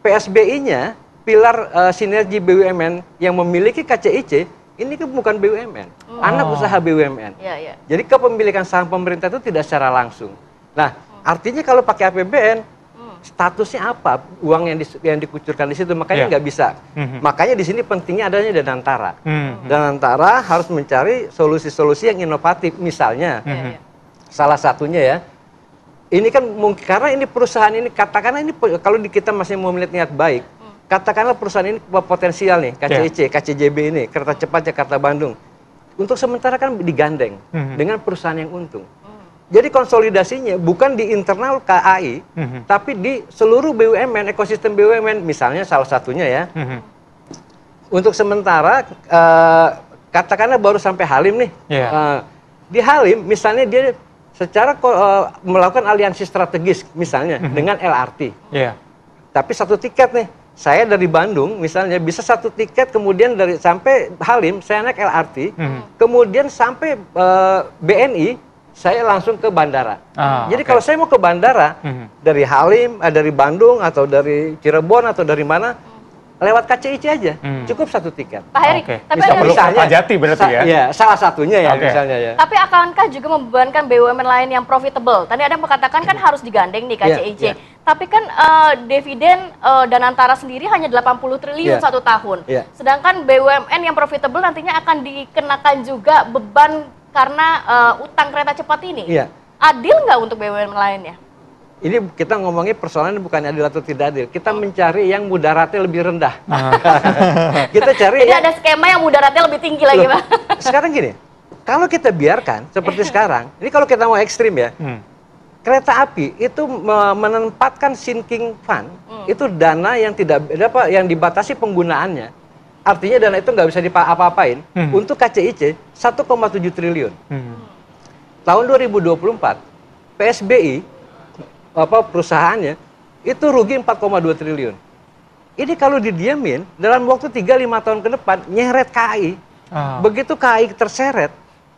S17: PSBI-nya, pilar sinergi BUMN yang memiliki KCIC, ini bukan BUMN, anak usaha BUMN. Jadi kepemilikan saham pemerintah itu tidak secara langsung. Nah, artinya kalau pakai APBN, statusnya apa? Uang yang dikucurkan di situ, makanya nggak bisa. Makanya di sini pentingnya adanya Danantara. Danantara harus mencari solusi-solusi yang inovatif. Misalnya, salah satunya ya, ini kan mungkin karena ini perusahaan ini katakanlah ini kalau kita masih mau melihat niat baik, katakanlah perusahaan ini potensial nih, KCIC, KCJB ini, kereta cepat Jakarta-Bandung. Untuk sementara kan digandeng dengan perusahaan yang untung. Jadi konsolidasinya bukan di internal KAI, tapi di seluruh BUMN, ekosistem BUMN, misalnya salah satunya ya. Untuk sementara, katakanlah baru sampai Halim nih. Di Halim, misalnya dia secara melakukan aliansi strategis, misalnya dengan LRT. Tapi satu tiket nih. Saya dari Bandung misalnya bisa satu tiket, kemudian dari sampai Halim saya naik LRT, kemudian sampai BNI saya langsung ke bandara. Jadi kalau saya mau ke bandara dari Halim, dari Bandung atau dari Cirebon atau dari mana, lewat KCIC aja, cukup satu tiket.
S1: Pak Heri, tapi
S2: misalnya Kertajati berarti ya?
S17: Iya, salah satunya ya misalnya ya.
S1: Tapi akankah juga membebankan BUMN lain yang profitable? Tadi ada yang mengatakan kan harus digandeng nih KCIC. Tapi kan dividen Danantara sendiri hanya 80 triliun satu tahun. Sedangkan BUMN yang profitable nantinya akan dikenakan juga beban karena utang kereta cepat ini. Adil nggak untuk BUMN lainnya?
S17: Ini kita ngomongnya persoalannya bukan adil atau tidak adil. Kita mencari yang mudaratnya lebih rendah. Kita cari.
S1: Jadi ada skema yang mudaratnya lebih tinggi lagi, Pak.
S17: Sekarang gini, kalau kita biarkan seperti sekarang, ini kalau kita mau ekstrim ya, kereta api itu menempatkan sinking fund, itu dana yang tidak yang dibatasi penggunaannya. Artinya dana itu nggak bisa diapa-apain. Untuk KCIC 1,7 triliun. Tahun 2024 PSBI perusahaannya itu rugi 4,2 triliun. Ini kalau didiamin dalam waktu 3-5 tahun ke depan nyeret KAI. Begitu KAI terseret,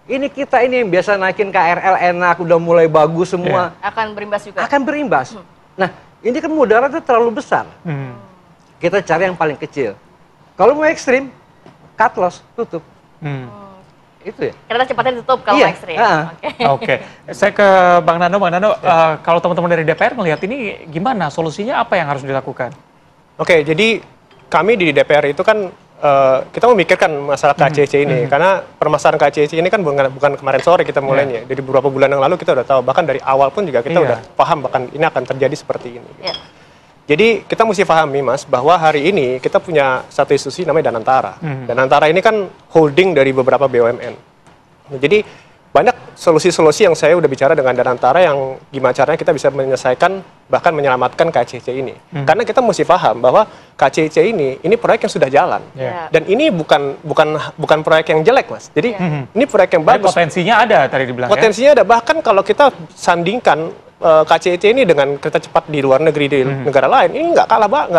S17: ini kita ini yang biasa naikin KRL enak, udah mulai bagus semua.
S1: Akan berimbas juga.
S17: Akan berimbas. Nah, ini kan mudaratnya terlalu besar. Kita cari yang paling kecil. Kalau mau ekstrim, cut loss, tutup. Itu ya.
S1: Kereta cepatnya ditutup kalau ekstrim.
S2: Oke. Saya ke Bang Nano. Bang Nano, kalau teman-teman dari DPR melihat ini gimana? Solusinya apa yang harus dilakukan?
S18: Oke, jadi kami di DPR itu kan kita memikirkan masalah KCIC ini. Karena permasalahan KCIC ini kan bukan kemarin sore kita mulainya. Dari beberapa bulan yang lalu kita udah tahu. Bahkan dari awal pun juga kita udah paham bahkan ini akan terjadi seperti ini. Jadi kita mesti pahami Mas, bahwa hari ini kita punya satu institusi namanya Danantara. Danantara ini kan holding dari beberapa BUMN. Jadi banyak solusi-solusi yang saya udah bicara dengan Danantara yang gimana caranya kita bisa menyelesaikan bahkan menyelamatkan KCIC ini. Karena kita mesti paham bahwa KCIC ini proyek yang sudah jalan. Dan ini bukan proyek yang jelek Mas. Jadi ini proyek yang bagus.
S2: Potensinya ada tadi dibilang.
S18: Potensinya ada, bahkan kalau kita sandingkan KCIC ini dengan kereta cepat di luar negeri di negara lain, ini nggak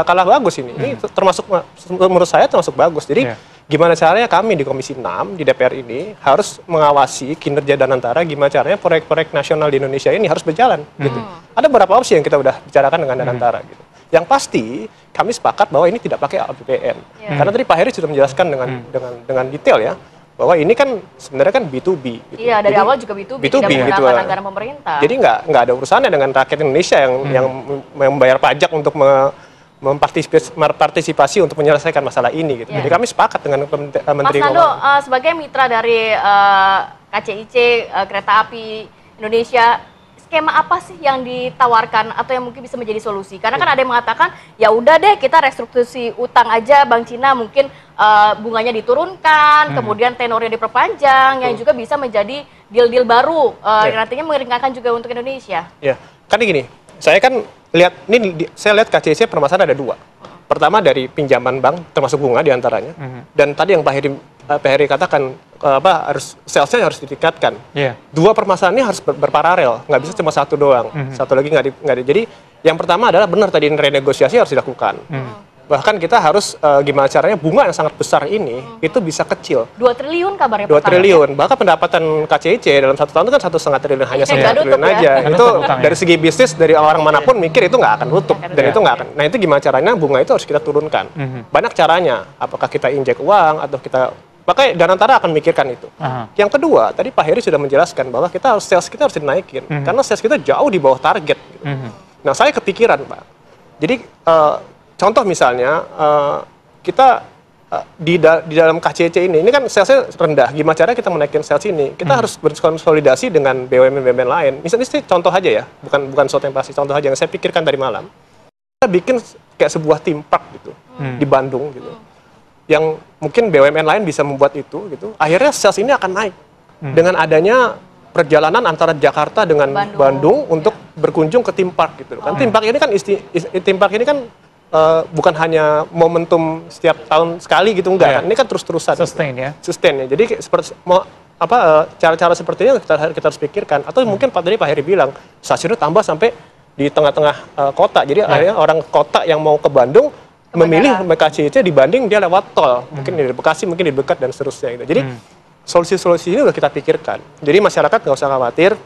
S18: kalah bagus ini. Ini termasuk menurut saya termasuk bagus. Jadi gimana caranya kami di Komisi 6 di DPR ini harus mengawasi kinerja Danantara, gimana caranya proyek-proyek nasional di Indonesia ini harus berjalan. Gitu. Ada beberapa opsi yang kita udah bicarakan dengan Danantara. Gitu. Yang pasti kami sepakat bahwa ini tidak pakai APBN. Karena tadi Pak Heri sudah menjelaskan dengan detail ya, bahwa ini kan sebenarnya kan B2B. Gitu.
S1: Iya, dari awal juga B2B tidak menggunakan anggaran pemerintah.
S18: Jadi nggak ada urusannya dengan rakyat Indonesia yang membayar pajak untuk mempartisipasi untuk menyelesaikan masalah ini. Gitu. Jadi kami sepakat dengan Menteri
S1: Mas Nando, sebagai mitra dari KCIC, Kereta Api Indonesia, skema apa sih yang ditawarkan atau yang mungkin bisa menjadi solusi? Karena kan ada yang mengatakan, ya udah deh kita restrukturasi utang aja, Bank Cina mungkin bunganya diturunkan, kemudian tenornya diperpanjang, yang juga bisa menjadi deal-deal baru, yang nantinya meringankan juga untuk Indonesia.
S18: Ya, kan gini, saya kan saya lihat KCIC permasalahan ada dua. Pertama dari pinjaman bank, termasuk bunga diantaranya, dan tadi yang Pak Heri katakan harus salesnya harus ditingkatkan. Dua permasalahan ini harus berparalel, nggak bisa cuma satu doang. Satu lagi nggak ada. Jadi yang pertama adalah benar tadi renegosiasi harus dilakukan. Bahkan kita harus gimana caranya bunga yang sangat besar ini itu bisa kecil.
S1: 2 triliun kabarnya.
S18: 2 triliun. Bahkan pendapatan KCIC dalam 1 tahun itu kan 1,5 triliun, hanya 1 triliun aja. Itu dari segi bisnis dari orang manapun mikir itu nggak akan tutup dan itu nggak akan. Nah itu gimana caranya bunga itu harus kita turunkan. Banyak caranya. Apakah kita injek uang atau kita pakai Danantara akan mikirkan itu. Yang kedua, tadi Pak Heri sudah menjelaskan bahwa sales kita harus dinaikin karena sales kita jauh di bawah target. Gitu. Nah saya kepikiran Pak. Jadi contoh misalnya kita di dalam KCIC ini kan salesnya rendah. Gimana cara kita menaikin sales ini? Kita harus berkonsolidasi dengan BUMN lain. Misalnya ini contoh aja ya, bukan sesuatu yang pasti. Contoh aja yang saya pikirkan dari malam. Kita bikin kayak sebuah theme park gitu di Bandung gitu. Yang mungkin BUMN lain bisa membuat itu gitu. Akhirnya sales ini akan naik dengan adanya perjalanan antara Jakarta dengan Bandung untuk berkunjung ke theme park gitu kan. Theme park ini kan bukan hanya momentum setiap tahun sekali gitu enggak kan. Ini kan terus-terusan.
S2: Sustain ya.
S18: Sustain ya. Jadi seperti cara-cara seperti ini kita harus pikirkan atau mungkin tadi Pak Heri bilang stasiunnya tambah sampai di tengah-tengah kota. Jadi akhirnya orang kota yang mau ke Bandung memilih KCC dibanding dia lewat tol. Mungkin dari Bekasi, mungkin di dekat dan seterusnya gitu. Jadi solusi-solusi ini udah kita pikirkan. Jadi masyarakat nggak usah khawatir,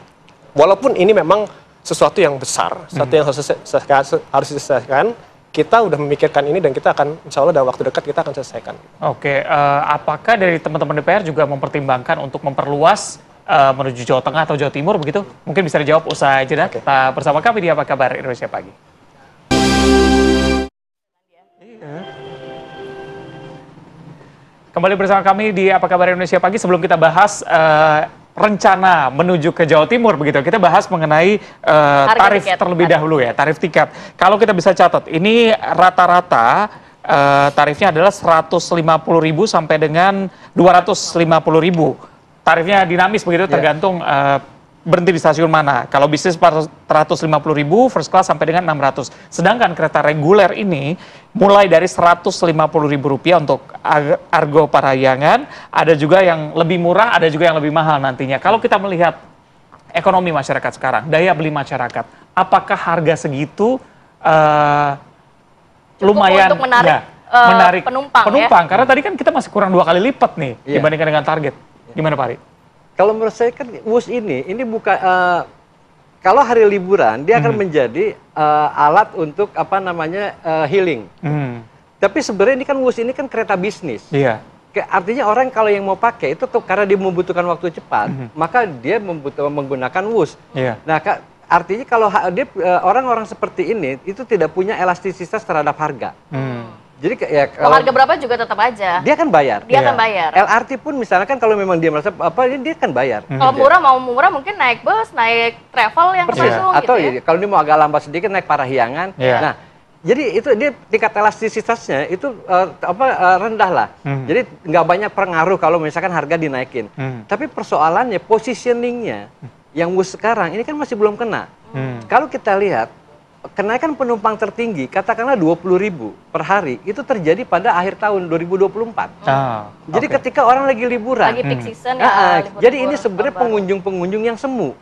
S18: walaupun ini memang sesuatu yang besar, sesuatu yang harus diselesaikan, kita udah memikirkan ini dan kita akan, insya Allah dalam waktu dekat kita akan selesaikan.
S2: Oke, apakah dari teman-teman DPR juga mempertimbangkan untuk memperluas menuju Jawa Tengah atau Jawa Timur begitu? Mungkin bisa dijawab usai jeda. Kita bersama kami di Apa Kabar Indonesia Pagi. Kembali bersama kami di Apa Kabar Indonesia Pagi. Sebelum kita bahas rencana menuju ke Jawa Timur begitu, kita bahas mengenai tarif terlebih dahulu ya, tarif tiket. Kalau kita bisa catat, ini rata-rata tarifnya adalah 150.000 sampai dengan 250.000. Tarifnya dinamis begitu, tergantung berhenti di stasiun mana. Kalau bisnis 150.000, first class sampai dengan 600. Sedangkan kereta reguler ini mulai dari Rp150.000 untuk Argo Parahyangan, ada juga yang lebih murah, ada juga yang lebih mahal nantinya. Kalau kita melihat ekonomi masyarakat sekarang, daya beli masyarakat, apakah harga segitu lumayan
S1: untuk menarik,
S2: menarik
S1: penumpang ya?
S2: Karena tadi kan kita masih kurang 2 kali lipat nih dibandingkan dengan target. Gimana Pak Ari?
S17: Kalau menurut saya kan WUS ini bukan kalau hari liburan dia akan menjadi alat untuk apa namanya healing. Tapi sebenarnya ini kan WUS ini kan kereta bisnis.
S2: Iya.
S17: Artinya orang kalau yang mau pakai itu tuh karena dia membutuhkan waktu cepat, maka dia menggunakan WUS.
S2: Iya.
S17: Nah, artinya kalau dia orang-orang seperti ini itu tidak punya elastisitas terhadap harga. Jadi ya
S1: kalau harga berapa juga tetap aja.
S17: Dia akan bayar.
S1: Dia akan bayar.
S17: LRT pun misalnya kan kalau memang dia merasa apa dia akan bayar.
S1: Kalau murah mau murah mungkin naik bus, naik travel yang langsung
S17: atau
S1: gitu ya.
S17: Kalau dia mau agak lambat sedikit naik Parahyangan. Nah, jadi itu dia tingkat elastisitasnya itu rendah lah. Jadi nggak banyak pengaruh kalau misalkan harga dinaikin. Tapi persoalannya positioningnya yang WUS sekarang ini kan masih belum kena. Kalau kita lihat kenaikan penumpang tertinggi, katakanlah 20.000 per hari, itu terjadi pada akhir tahun 2024. Jadi ketika orang lagi liburan.
S1: Lagi peak season ya.
S17: Jadi ini sebenarnya pengunjung-pengunjung yang semu.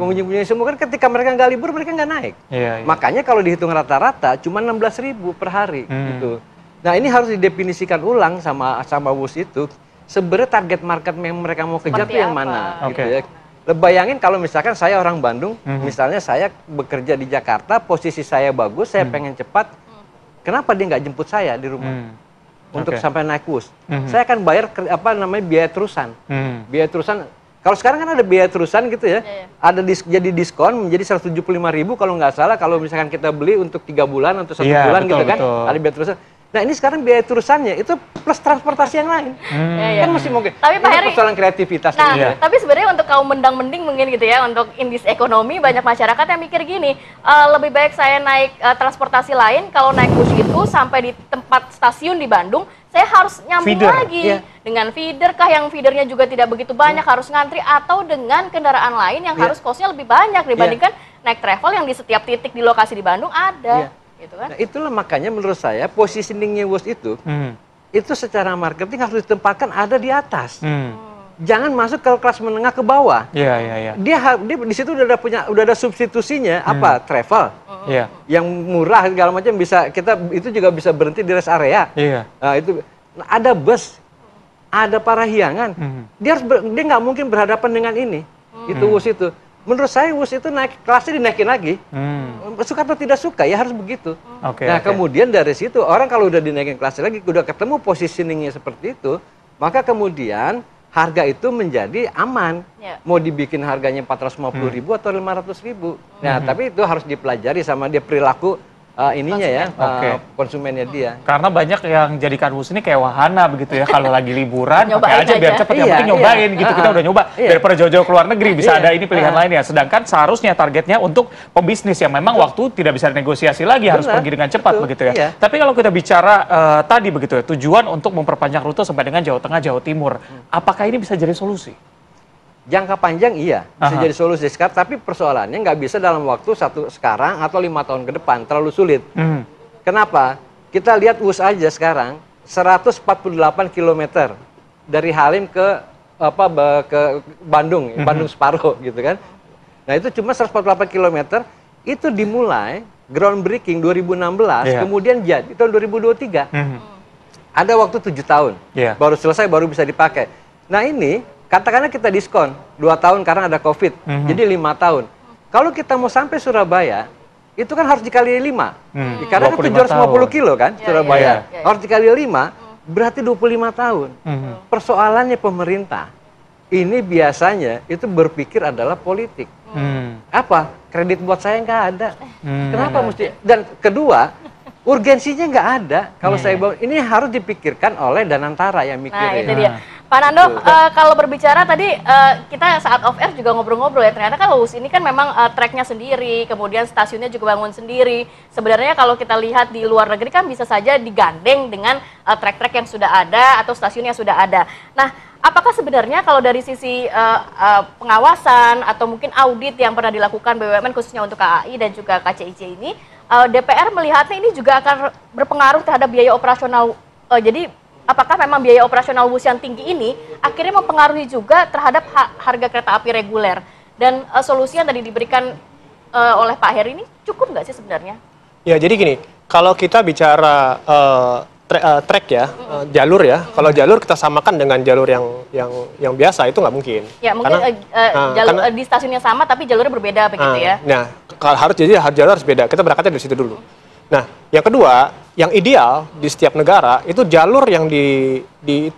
S17: Pengunjung-pengunjung yang semu kan ketika mereka nggak libur, mereka nggak naik. Makanya kalau dihitung rata-rata cuma 16.000 per hari. Gitu. Nah ini harus didefinisikan ulang sama WUS itu. Sebenarnya target market yang mereka mau kejar itu yang mana. Gitu ya. Bayangin kalau misalkan saya orang Bandung, misalnya saya bekerja di Jakarta, posisi saya bagus, saya pengen cepat, kenapa dia nggak jemput saya di rumah untuk sampai naik WUS? Saya akan bayar biaya terusan. Biaya terusan. Kalau sekarang kan ada biaya terusan gitu ya, ada jadi diskon menjadi 175.000 kalau nggak salah. Kalau misalkan kita beli untuk 3 bulan atau 1 bulan gitu kan, ada biaya terusan. Nah ini sekarang biaya terusannya itu plus transportasi yang lain, kan masih mungkin.
S1: Tapi Pak Heri,
S17: persoalan kreativitas.
S1: Nah, tapi sebenarnya untuk kaum mendang-mending mungkin gitu ya, untuk indis ekonomi banyak masyarakat yang mikir gini, lebih baik saya naik transportasi lain, kalau naik bus itu sampai di tempat stasiun di Bandung, saya harus nyambung lagi dengan feeder kah yang feedernya juga tidak begitu banyak, harus ngantri, atau dengan kendaraan lain yang harus costnya lebih banyak dibandingkan naik travel yang di setiap titik di lokasi di Bandung ada. Gitu kan? Nah, itulah
S17: makanya menurut saya positioningnya WUS itu secara marketing harus ditempatkan ada di atas. Jangan masuk ke kelas menengah ke bawah. Dia di situ udah ada substitusinya apa travel yang murah segala macam bisa itu juga bisa berhenti di rest area. Nah, itu ada bus, ada Parahyangan. Dia nggak mungkin berhadapan dengan ini. Itu WUS itu. Menurut saya WUS itu kelasnya dinaikin lagi. Suka atau tidak suka ya harus begitu. Kemudian dari situ orang kalau udah dinaikin kelasnya lagi, udah ketemu positioningnya seperti itu, maka kemudian harga itu menjadi aman. Mau dibikin harganya 450.000 atau 500.000. Nah, tapi itu harus dipelajari sama dia perilaku ininya konsumennya dia.
S2: Karena banyak yang jadikan WUS ini kayak wahana begitu ya, kalau lagi liburan pakai aja biar cepet, yang penting nyobain gitu. Kita udah nyoba daripada jauh-jauh ke luar negeri, bisa ada ini pilihan lainnya. Sedangkan seharusnya targetnya untuk pembisnis yang memang waktu tidak bisa negosiasi lagi, harus pergi dengan cepat begitu ya. Tapi kalau kita bicara tadi begitu ya, tujuan untuk memperpanjang rute sampai dengan Jawa Tengah, Jawa Timur, apakah ini bisa jadi solusi?
S17: Jangka panjang iya, bisa jadi solusi sekarang, tapi persoalannya nggak bisa dalam waktu sekarang atau 5 tahun ke depan, terlalu sulit. Kenapa? Kita lihat WUS aja sekarang, 148 km dari Halim ke Bandung, Bandung separuh gitu kan. Nah itu cuma 148 km, itu dimulai groundbreaking 2016, kemudian jadi tahun 2023. Ada waktu 7 tahun, baru selesai, baru bisa dipakai. Nah ini, katakanlah kita diskon 2 tahun karena ada COVID, jadi 5 tahun. Kalau kita mau sampai Surabaya, itu kan harus dikali 5. Karena kan 750 kilo kan, Surabaya. Harus dikali 5, berarti 25 tahun. Persoalannya pemerintah, ini biasanya itu berpikir adalah politik. Apa? Kredit buat saya nggak ada. Kenapa mesti? Dan kedua, urgensinya nggak ada. Kalau saya bawa, ini harus dipikirkan oleh Danantara yang mikirin.
S1: Nah, itu dia. Pak Nando, kalau berbicara tadi kita saat off air juga ngobrol-ngobrol ya, ternyata kan Luwus ini kan memang tracknya sendiri, kemudian stasiunnya juga bangun sendiri. Sebenarnya kalau kita lihat di luar negeri kan bisa saja digandeng dengan track-track yang sudah ada atau stasiun yang sudah ada. Nah, apakah sebenarnya kalau dari sisi pengawasan atau mungkin audit yang pernah dilakukan BUMN khususnya untuk KAI dan juga KCIC ini, DPR melihatnya ini juga akan berpengaruh terhadap biaya operasional, jadi apakah memang biaya operasional Wush yang tinggi ini akhirnya mempengaruhi juga terhadap harga kereta api reguler? Dan solusi yang tadi diberikan oleh Pak Heri ini cukup nggak sih sebenarnya? Ya, jadi gini, kalau kita bicara track ya, jalur ya, kalau jalur kita samakan dengan jalur yang biasa itu nggak mungkin. Ya, mungkin jalur di stasiunnya sama tapi jalurnya berbeda begitu ya. Nah, harus jadi jalur harus beda. Kita berangkatnya dari situ dulu. Nah, yang kedua, yang ideal di setiap negara itu jalur yang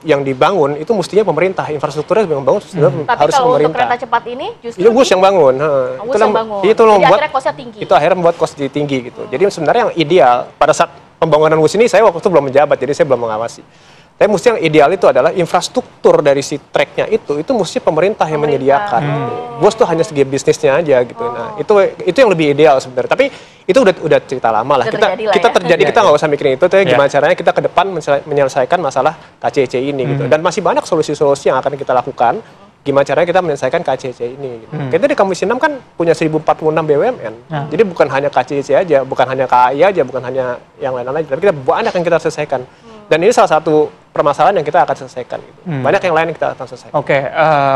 S1: dibangun itu mestinya pemerintah, infrastrukturnya yang bangun harus pemerintah. Tapi kalau untuk kereta cepat ini justru itu Wush yang bangun. Wush yang bangun. Itu membuat akhirnya kosnya tinggi. Itu akhirnya membuat kos jadi tinggi gitu. Jadi sebenarnya yang ideal pada saat pembangunan Wush ini, saya waktu itu belum menjabat, jadi saya belum mengawasi. Tapi mesti yang ideal itu adalah infrastruktur dari si tracknya itu mesti pemerintah yang menyediakan. Wush tuh hanya segi bisnisnya aja gitu. Nah, itu yang lebih ideal sebenarnya. Tapi itu udah cerita lama lah. Kita terjadi, kita nggak usah mikirin itu. Tapi gimana caranya kita ke depan menyelesaikan masalah KCIC ini gitu. Dan masih banyak solusi-solusi yang akan kita lakukan. Gimana caranya kita menyelesaikan KCIC ini gitu. Kita di Komisi 6 kan punya 1046 BUMN. Jadi bukan hanya KCIC aja, bukan hanya KAI aja, bukan hanya yang lain-lain aja. Tapi kita banyak yang kita selesaikan. Dan ini salah satu permasalahan yang kita akan selesaikan. Gitu. Banyak yang lain yang kita akan selesaikan. Oke,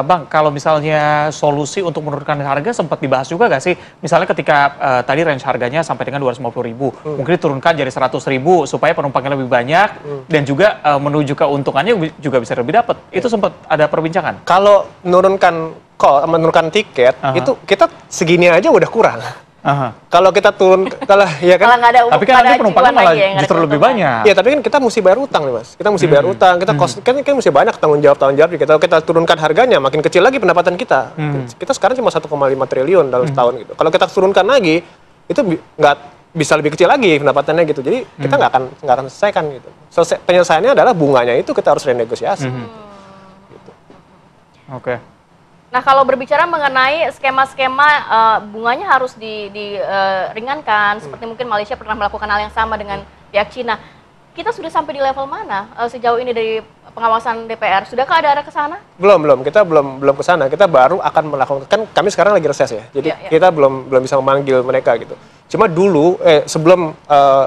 S1: Bang, kalau misalnya solusi untuk menurunkan harga sempat dibahas juga nggak sih? Misalnya ketika tadi range harganya sampai dengan 250.000, mungkin diturunkan jadi 100.000 supaya penumpangnya lebih banyak dan juga menuju keuntungannya juga bisa lebih dapat. Itu sempat ada perbincangan. Kalau menurunkan tiket, itu kita segini aja udah kurang. Kalau kita turun, tapi kan nanti penumpangnya malah justru lebih banyak. Ya, tapi kan kita mesti bayar utang nih, Mas. Kita mesti bayar utang, kita kan mesti banyak tanggung jawab kita turunkan harganya, makin kecil lagi pendapatan kita. Kita sekarang cuma 1,5 triliun dalam setahun gitu. Kalau kita turunkan lagi, itu nggak bisa lebih kecil lagi pendapatannya gitu. Jadi kita nggak akan selesaikan gitu. Penyelesaiannya adalah bunganya itu kita harus renegosiasi. Gitu. Oke. Nah, kalau berbicara mengenai skema-skema bunganya harus diringankan, seperti mungkin Malaysia pernah melakukan hal yang sama dengan pihak Cina. Kita sudah sampai di level mana sejauh ini dari pengawasan DPR? Sudahkah ada arah ke sana? Belum. Kita belum ke sana. Kita baru akan melakukan, kan kami sekarang lagi reses ya. Jadi kita belum bisa memanggil mereka gitu. Cuma dulu sebelum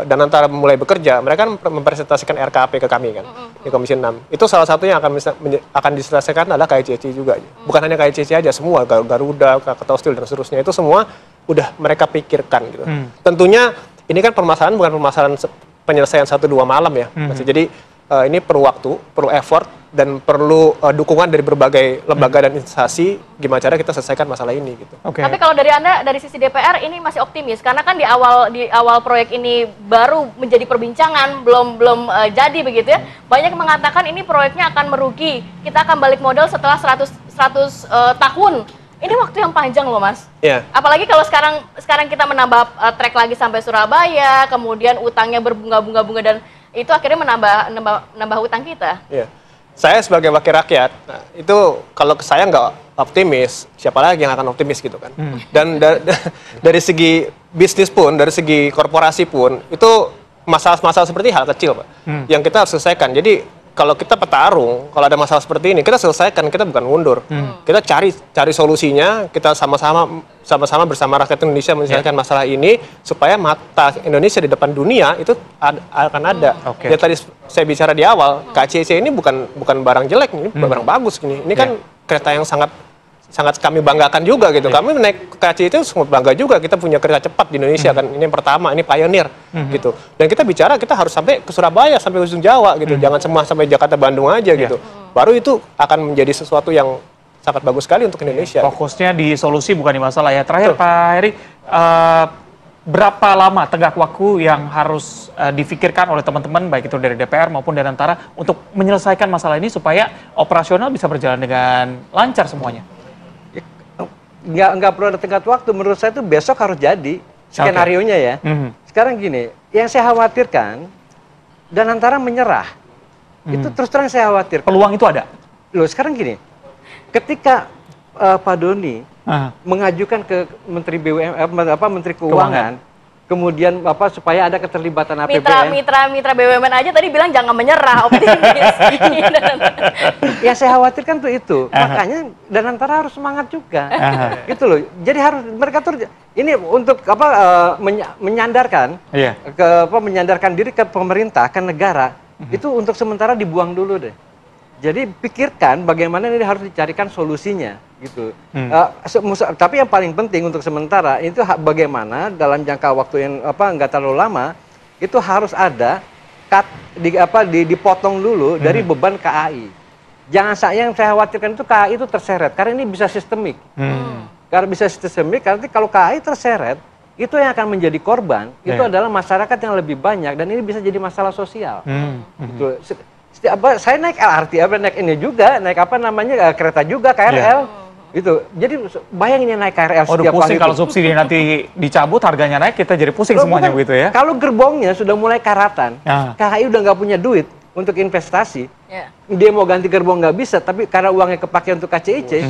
S1: Danantara mulai bekerja, mereka kan mempresentasikan RKP ke kami kan di Komisi 6. Itu salah satu yang akan diselesaikan adalah KCIC juga. Bukan hanya KCIC aja, semua Garuda, Krakatau Steel dan seterusnya itu semua udah mereka pikirkan gitu. Tentunya ini kan permasalahan bukan permasalahan penyelesaian 1-2 malam ya. Jadi ini perlu waktu, perlu effort dan perlu dukungan dari berbagai lembaga dan instansi gimana cara kita selesaikan masalah ini gitu. Tapi kalau dari Anda dari sisi DPR ini masih optimis karena kan di awal proyek ini baru menjadi perbincangan, belum jadi begitu ya. Banyak yang mengatakan ini proyeknya akan merugi. Kita akan balik modal setelah 100 tahun. Ini waktu yang panjang loh, Mas. Yeah. Apalagi kalau sekarang kita menambah trek lagi sampai Surabaya, kemudian utangnya berbunga-bunga dan itu akhirnya menambah utang kita. Yeah. Saya sebagai wakil rakyat, itu kalau saya nggak optimis, siapa lagi yang akan optimis gitu kan? Dan dari segi bisnis pun, dari segi korporasi pun, itu masalah-masalah seperti hal kecil, Pak, yang kita harus selesaikan. Jadi kalau kita petarung, kalau ada masalah seperti ini, kita selesaikan, kita bukan mundur. Kita cari solusinya, kita sama-sama bersama rakyat Indonesia menyelesaikan masalah ini, supaya mata Indonesia di depan dunia itu akan ada. Ya tadi saya bicara di awal, KCIC ini bukan barang jelek, ini barang bagus. Ini kan kereta yang sangat
S18: sangat kami banggakan juga gitu. Kami naik KCI itu sangat bangga juga, kita punya kereta cepat di Indonesia kan. Ini yang pertama, ini pioneer gitu. Dan kita bicara kita harus sampai ke Surabaya, sampai ujung Jawa gitu. Jangan semua sampai Jakarta Bandung aja gitu. Baru itu akan menjadi sesuatu yang sangat bagus sekali untuk Indonesia.
S2: Fokusnya di solusi bukan di masalah ya. Terakhir Pak Heri, berapa lama tenggat waktu yang harus difikirkan oleh teman-teman baik itu dari DPR maupun dari Antara untuk menyelesaikan masalah ini supaya operasional bisa berjalan dengan lancar semuanya?
S17: Nggak perlu ada tenggat waktu, menurut saya itu besok harus jadi skenario-nya ya. Sekarang gini, yang saya khawatirkan dan Antara menyerah, itu terus terang saya khawatir.
S2: Peluang itu ada?
S17: Loh sekarang gini, ketika Pak Doni mengajukan ke Menteri Menteri Keuangan, kemudian supaya ada keterlibatan APBN.
S1: Mitra BUMN aja tadi bilang jangan menyerah, optimis.
S17: Ya saya khawatirkan tuh itu. Makanya dan Antara harus semangat juga. Gitu loh. Jadi harus mereka tuh ini untuk menyandarkan menyandarkan diri ke pemerintah, ke negara. Itu untuk sementara dibuang dulu deh. Jadi pikirkan bagaimana ini harus dicarikan solusinya gitu. Tapi yang paling penting untuk sementara itu bagaimana dalam jangka waktu yang nggak terlalu lama itu harus ada dipotong dulu dari beban KAI. Jangan yang saya khawatirkan itu KAI itu terseret karena ini bisa sistemik. Karena bisa sistemik, nanti kalau KAI terseret itu yang akan menjadi korban itu adalah masyarakat yang lebih banyak dan ini bisa jadi masalah sosial. Gitu. Saya naik LRT, naik ini juga, naik kereta juga, KRL, gitu. Jadi bayangin naik KRL setiap
S2: pusing kalau subsidi nanti dicabut, harganya naik, kita jadi pusing semuanya begitu ya.
S17: Kalau gerbongnya sudah mulai karatan, KAI udah nggak punya duit untuk investasi, dia mau ganti gerbong nggak bisa, tapi karena uangnya kepake untuk KCIC,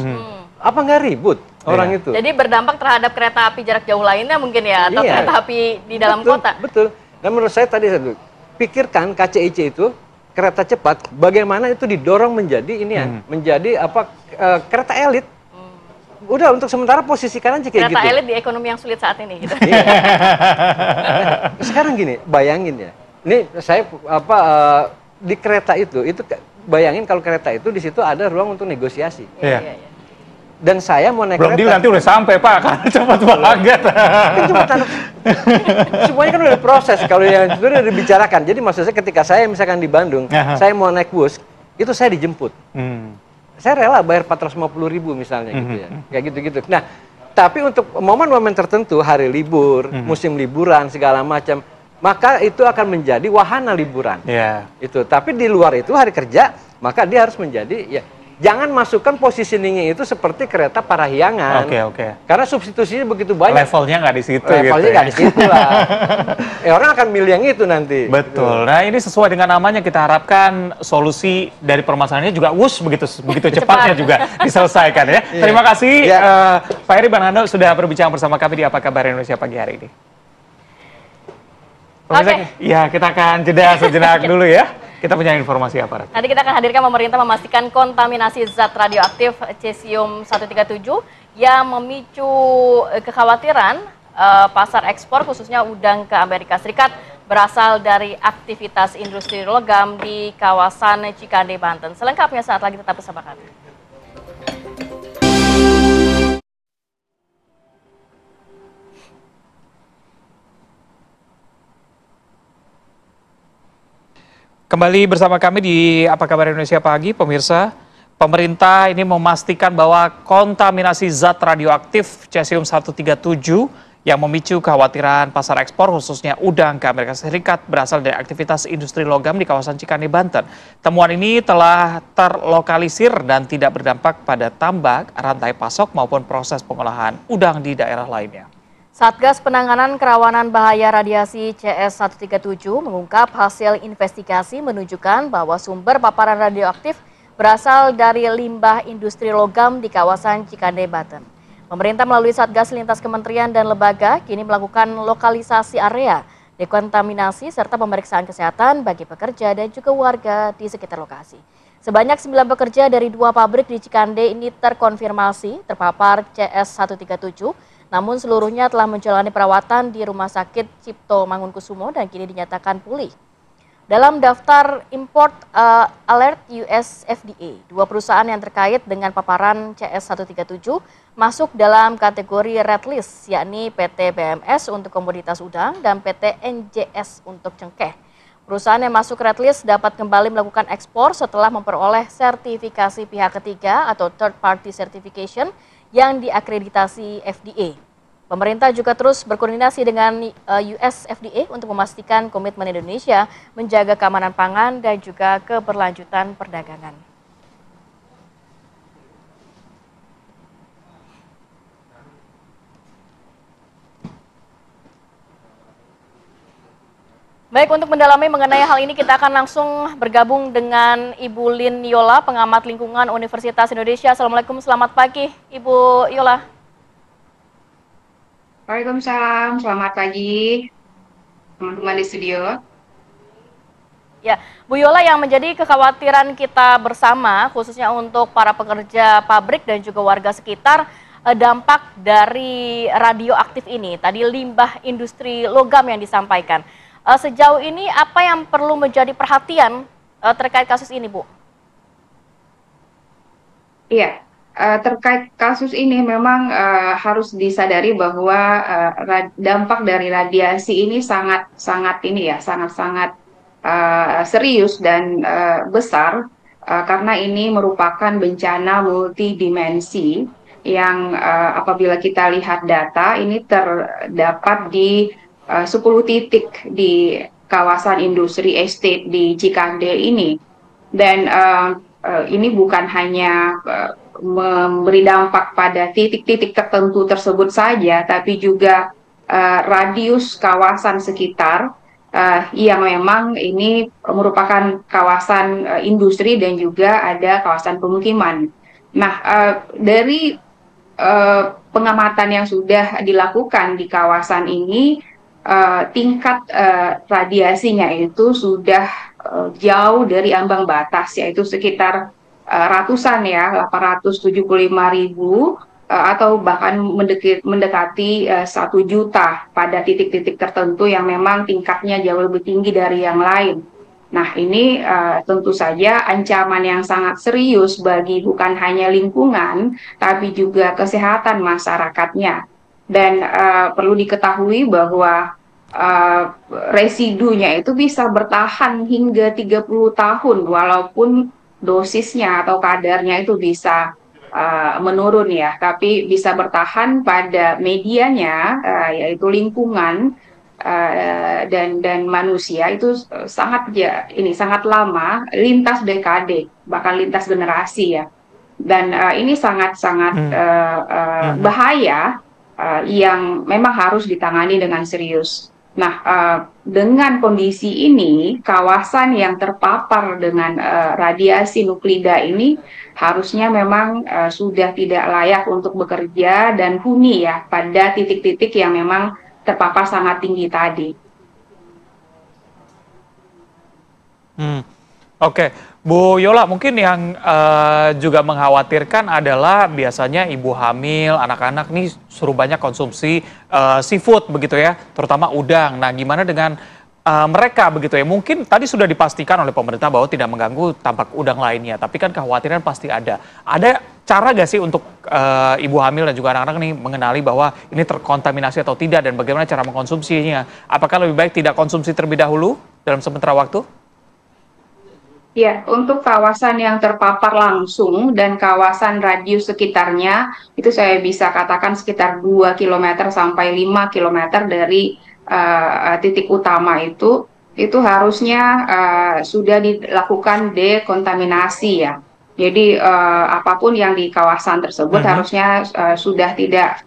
S17: apa nggak ribut orang itu?
S1: Jadi berdampak terhadap kereta api jarak jauh lainnya mungkin ya, atau kereta api di dalam kota.
S17: Betul. Dan menurut saya tadi pikirkan KCIC itu kereta cepat, bagaimana itu didorong menjadi ini ya, menjadi kereta elit. Udah untuk sementara posisikan aja kayak
S1: kereta
S17: gitu.
S1: Elit di ekonomi yang sulit saat ini. Gitu.
S17: Sekarang gini, bayangin ya, ini saya di kereta itu bayangin kalau kereta itu di situ ada ruang untuk negosiasi. Dan saya mau naik
S2: belum
S17: kereta.
S2: Nanti udah sampai Pak, karena cepat banget.
S17: Kan cuma semuanya kan udah proses kalau yang itu udah dibicarakan. Jadi maksudnya ketika saya misalkan di Bandung, saya mau naik bus, itu saya dijemput. Saya rela bayar 450.000 misalnya gitu ya. Kayak gitu-gitu. Nah, tapi untuk momen-momen tertentu, hari libur, musim liburan segala macam, maka itu akan menjadi wahana liburan. Itu. Tapi di luar itu hari kerja, maka dia harus menjadi jangan masukkan positioningnya itu seperti kereta parahyangan. Karena substitusinya begitu banyak.
S2: Levelnya nggak di situ.
S17: Levelnya nggak di situ lah. Orang akan milih yang itu nanti.
S2: Betul. Nah ini sesuai dengan namanya, kita harapkan solusi dari permasalahannya juga begitu cepatnya juga diselesaikan ya. Terima kasih Pak Heri Banando sudah berbincang bersama kami di Apa Kabar Indonesia pagi hari ini. Ya kita akan jeda sejenak dulu ya. Kita punya informasi apa?
S1: Nanti kita akan hadirkan pemerintah memastikan kontaminasi zat radioaktif cesium-137 yang memicu kekhawatiran pasar ekspor khususnya udang ke Amerika Serikat berasal dari aktivitas industri logam di kawasan Cikande, Banten. Selengkapnya saat lagi tetap bersama kami.
S2: Kembali bersama kami di Apa Kabar Indonesia Pagi, pemirsa. Pemerintah ini memastikan bahwa kontaminasi zat radioaktif cesium-137 yang memicu kekhawatiran pasar ekspor khususnya udang ke Amerika Serikat berasal dari aktivitas industri logam di kawasan Cikande, Banten. Temuan ini telah terlokalisir dan tidak berdampak pada tambak, rantai pasok maupun proses pengolahan udang di daerah lainnya.
S1: Satgas Penanganan Kerawanan Bahaya Radiasi CS137 mengungkap hasil investigasi menunjukkan bahwa sumber paparan radioaktif berasal dari limbah industri logam di kawasan Cikande, Banten. Pemerintah melalui Satgas lintas kementerian dan lembaga kini melakukan lokalisasi area dekontaminasi serta pemeriksaan kesehatan bagi pekerja dan juga warga di sekitar lokasi. Sebanyak 9 pekerja dari 2 pabrik di Cikande ini terkonfirmasi terpapar CS137. Namun seluruhnya telah menjalani perawatan di Rumah Sakit Cipto Mangunkusumo dan kini dinyatakan pulih. Dalam daftar import alert US FDA, 2 perusahaan yang terkait dengan paparan CS137 masuk dalam kategori red list, yakni PT BMS untuk komoditas udang dan PT NJS untuk cengkeh. Perusahaan yang masuk red list dapat kembali melakukan ekspor setelah memperoleh sertifikasi pihak ketiga atau third party certification yang diakreditasi FDA. Pemerintah juga terus berkoordinasi dengan US FDA untuk memastikan komitmen Indonesia menjaga keamanan pangan dan juga keberlanjutan perdagangan. Baik, untuk mendalami mengenai hal ini kita akan langsung bergabung dengan Ibu Lin Yola, pengamat lingkungan Universitas Indonesia. Assalamualaikum, selamat pagi Ibu Yola.
S19: Waalaikumsalam, selamat pagi teman-teman di studio.
S1: Ya, Bu Yola, yang menjadi kekhawatiran kita bersama, khususnya untuk para pekerja pabrik dan juga warga sekitar, dampak dari radioaktif ini, tadi limbah industri logam yang disampaikan. Sejauh ini apa yang perlu menjadi perhatian terkait kasus ini, Bu?
S19: Iya, terkait kasus ini memang harus disadari bahwa dampak dari radiasi ini sangat serius dan besar karena ini merupakan bencana multidimensi yang apabila kita lihat data ini terdapat di 10 titik di kawasan industri estate di Cikande ini, dan ini bukan hanya memberi dampak pada titik-titik tertentu tersebut saja, tapi juga radius kawasan sekitar yang memang ini merupakan kawasan industri dan juga ada kawasan pemukiman. Nah, dari pengamatan yang sudah dilakukan di kawasan ini, tingkat radiasinya itu sudah jauh dari ambang batas, yaitu sekitar ratusan ya, 875.000 atau bahkan mendekati 1 juta pada titik-titik tertentu yang memang tingkatnya jauh lebih tinggi dari yang lain. Nah, ini tentu saja ancaman yang sangat serius bagi bukan hanya lingkungan, tapi juga kesehatan masyarakatnya. Dan perlu diketahui bahwa residunya itu bisa bertahan hingga 30 tahun walaupun dosisnya atau kadarnya itu bisa menurun ya, tapi bisa bertahan pada medianya yaitu lingkungan dan manusia itu sangat lama, lintas dekade bahkan lintas generasi ya. Dan ini sangat-sangat bahaya yang memang harus ditangani dengan serius. Nah, dengan kondisi ini, kawasan yang terpapar dengan radiasi nuklida ini harusnya memang sudah tidak layak untuk bekerja dan huni ya pada titik-titik yang memang terpapar sangat tinggi tadi.
S2: Oke, Bu Yola, mungkin yang juga mengkhawatirkan adalah biasanya ibu hamil, anak-anak nih suruh banyak konsumsi seafood begitu ya, terutama udang. Nah, gimana dengan mereka begitu ya? Mungkin tadi sudah dipastikan oleh pemerintah bahwa tidak mengganggu tampak udang lainnya, tapi kan kekhawatiran pasti ada. Ada cara gak sih untuk ibu hamil dan juga anak-anak nih mengenali bahwa ini terkontaminasi atau tidak dan bagaimana cara mengkonsumsinya? Apakah lebih baik tidak konsumsi terlebih dahulu dalam sementara waktu?
S19: Ya, untuk kawasan yang terpapar langsung dan kawasan radius sekitarnya, itu saya bisa katakan sekitar 2 km sampai 5 km dari titik utama itu harusnya sudah dilakukan dekontaminasi ya. Jadi apapun yang di kawasan tersebut harusnya sudah tidak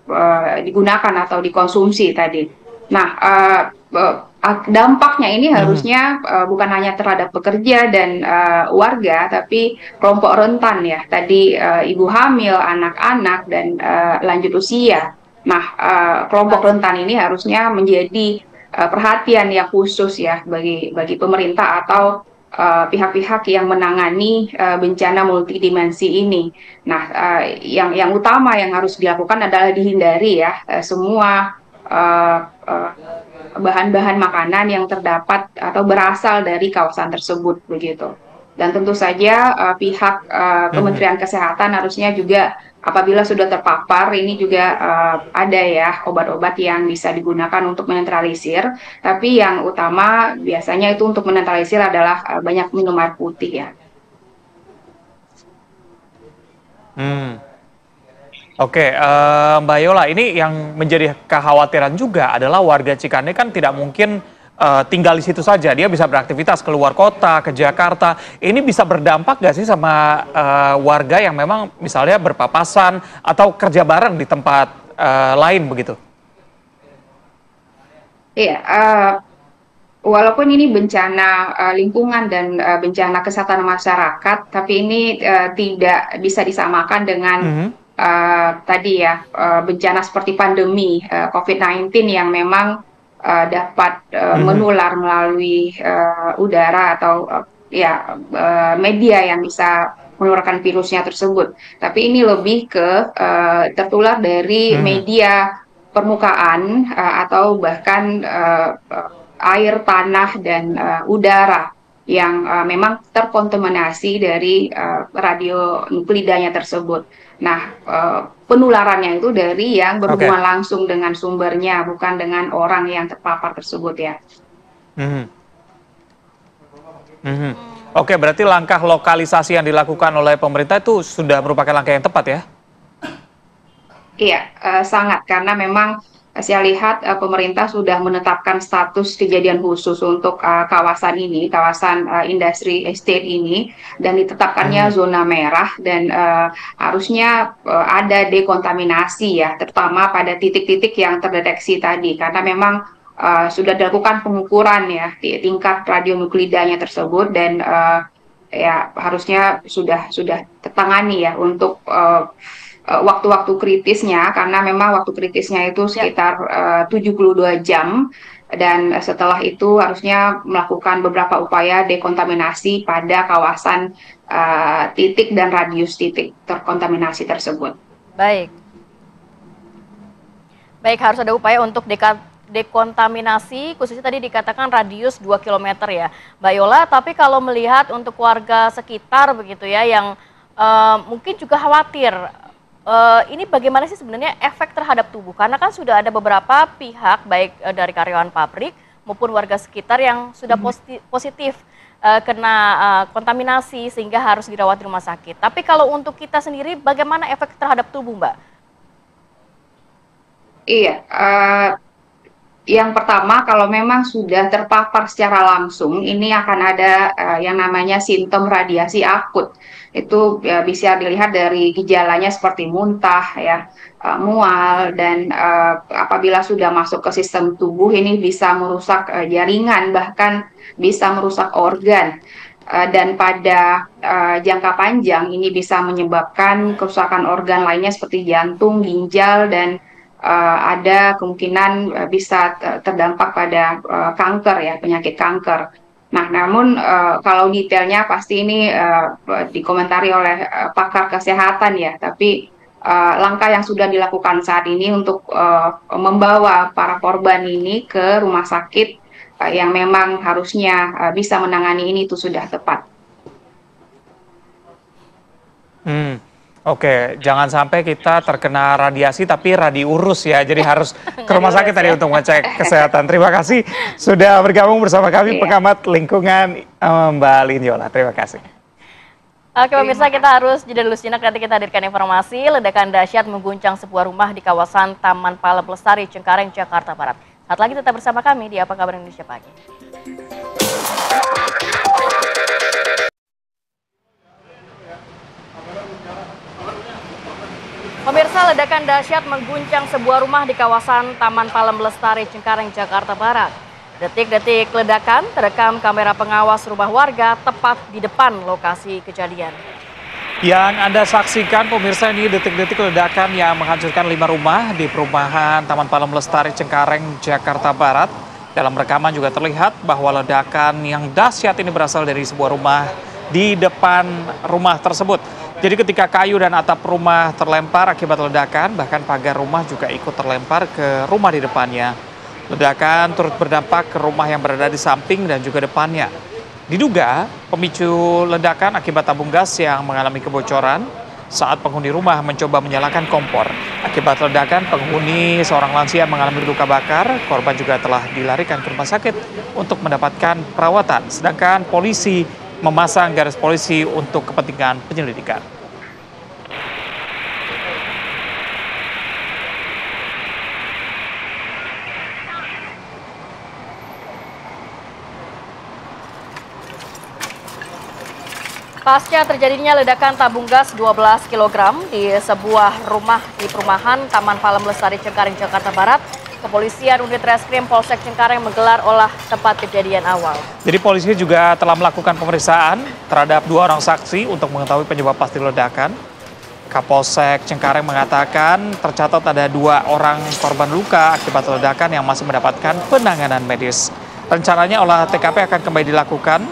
S19: digunakan atau dikonsumsi tadi. Nah, dampaknya ini harusnya bukan hanya terhadap pekerja dan warga, tapi kelompok rentan ya. Tadi ibu hamil, anak-anak, dan lanjut usia. Nah, kelompok rentan ini harusnya menjadi perhatian yang khusus ya bagi pemerintah atau pihak-pihak yang menangani bencana multidimensi ini. Nah, yang utama yang harus dilakukan adalah dihindari ya semua bahan-bahan makanan yang terdapat atau berasal dari kawasan tersebut begitu. Dan tentu saja pihak Kementerian Kesehatan harusnya juga apabila sudah terpapar ini juga ada ya obat-obat yang bisa digunakan untuk menetralisir. Tapi yang utama biasanya itu untuk menetralisir adalah banyak minum air putih ya.
S2: Oke, Mbak Yola, ini yang menjadi kekhawatiran juga adalah warga Cikande kan tidak mungkin tinggal di situ saja. Dia bisa beraktivitas keluar kota, ke Jakarta. Ini bisa berdampak nggak sih sama warga yang memang misalnya berpapasan atau kerja bareng di tempat lain begitu?
S19: Iya, walaupun ini bencana lingkungan dan bencana kesehatan masyarakat, tapi ini tidak bisa disamakan dengan tadi ya bencana seperti pandemi COVID-19 yang memang dapat menular melalui udara atau media yang bisa menularkan virusnya tersebut. Tapi ini lebih ke tertular dari media permukaan atau bahkan air, tanah, dan udara yang memang terkontaminasi dari radionuklidanya tersebut. Nah, penularannya itu dari yang berhubungan langsung dengan sumbernya, bukan dengan orang yang terpapar tersebut ya.
S2: Oke, berarti langkah lokalisasi yang dilakukan oleh pemerintah itu sudah merupakan langkah yang tepat ya?
S19: Iya, sangat, karena memang saya lihat pemerintah sudah menetapkan status kejadian khusus untuk kawasan ini, kawasan industri estate ini, dan ditetapkannya zona merah, dan harusnya ada dekontaminasi ya, terutama pada titik-titik yang terdeteksi tadi, karena memang sudah dilakukan pengukuran ya di tingkat radionuklidanya tersebut, dan ya harusnya sudah tertangani ya untuk waktu-waktu kritisnya, karena memang waktu kritisnya itu sekitar 72 jam, dan setelah itu harusnya melakukan beberapa upaya dekontaminasi pada kawasan titik dan radius titik terkontaminasi tersebut.
S1: Baik, harus ada upaya untuk dekontaminasi, khususnya tadi dikatakan radius 2 km ya, Mbak Yola. Tapi kalau melihat untuk warga sekitar begitu ya, yang mungkin juga khawatir, ini bagaimana sih sebenarnya efek terhadap tubuh? Karena kan sudah ada beberapa pihak, baik dari karyawan pabrik maupun warga sekitar yang sudah positif kena kontaminasi sehingga harus dirawat di rumah sakit. Tapi kalau untuk kita sendiri, bagaimana efek terhadap tubuh, Mbak?
S19: Iya, yang pertama kalau memang sudah terpapar secara langsung, ini akan ada yang namanya simptom radiasi akut. Itu ya, bisa dilihat dari gejalanya seperti muntah, ya, mual, dan apabila sudah masuk ke sistem tubuh ini bisa merusak jaringan, bahkan bisa merusak organ. Dan pada jangka panjang ini bisa menyebabkan kerusakan organ lainnya seperti jantung, ginjal, dan ada kemungkinan bisa terdampak pada kanker ya, penyakit kanker. Nah, namun kalau detailnya pasti ini dikomentari oleh pakar kesehatan ya, tapi langkah yang sudah dilakukan saat ini untuk membawa para korban ini ke rumah sakit yang memang harusnya bisa menangani ini itu sudah tepat.
S2: Oke, jangan sampai kita terkena radiasi tapi radiurus ya, jadi harus ke rumah sakit tadi untuk mengecek kesehatan. Terima kasih sudah bergabung bersama kami, pengamat lingkungan Mbak Linyola. Terima kasih.
S1: Oke pemirsa, kita harus jeda dulu sejenak, nanti kita hadirkan informasi ledakan dahsyat mengguncang sebuah rumah di kawasan Taman Palem Lestari, Cengkareng, Jakarta Barat. Saat lagi tetap bersama kami di Apa Kabar Indonesia Pagi. Pemirsa, ledakan dahsyat mengguncang sebuah rumah di kawasan Taman Palem Lestari, Cengkareng, Jakarta Barat. Detik-detik ledakan terekam kamera pengawas rumah warga tepat di depan lokasi kejadian.
S2: Yang Anda saksikan pemirsa, ini detik-detik ledakan yang menghancurkan 5 rumah di perumahan Taman Palem Lestari, Cengkareng, Jakarta Barat. Dalam rekaman juga terlihat bahwa ledakan yang dahsyat ini berasal dari sebuah rumah di depan rumah tersebut. Jadi ketika kayu dan atap rumah terlempar akibat ledakan, bahkan pagar rumah juga ikut terlempar ke rumah di depannya. Ledakan turut berdampak ke rumah yang berada di samping dan juga depannya. Diduga pemicu ledakan akibat tabung gas yang mengalami kebocoran saat penghuni rumah mencoba menyalakan kompor. Akibat ledakan, penghuni seorang lansia mengalami luka bakar. Korban juga telah dilarikan ke rumah sakit untuk mendapatkan perawatan. Sedangkan polisi memasang garis polisi untuk kepentingan penyelidikan.
S1: Pasca terjadinya ledakan tabung gas 12 kg di sebuah rumah di perumahan Taman Palem Lestari, Cengkareng, Jakarta Barat, kepolisian unit reskrim Polsek Cengkareng menggelar olah tempat kejadian awal.
S2: Jadi polisi juga telah melakukan pemeriksaan terhadap 2 orang saksi untuk mengetahui penyebab pasti ledakan. Kapolsek Cengkareng mengatakan tercatat ada 2 orang korban luka akibat ledakan yang masih mendapatkan penanganan medis. Rencananya olah TKP akan kembali dilakukan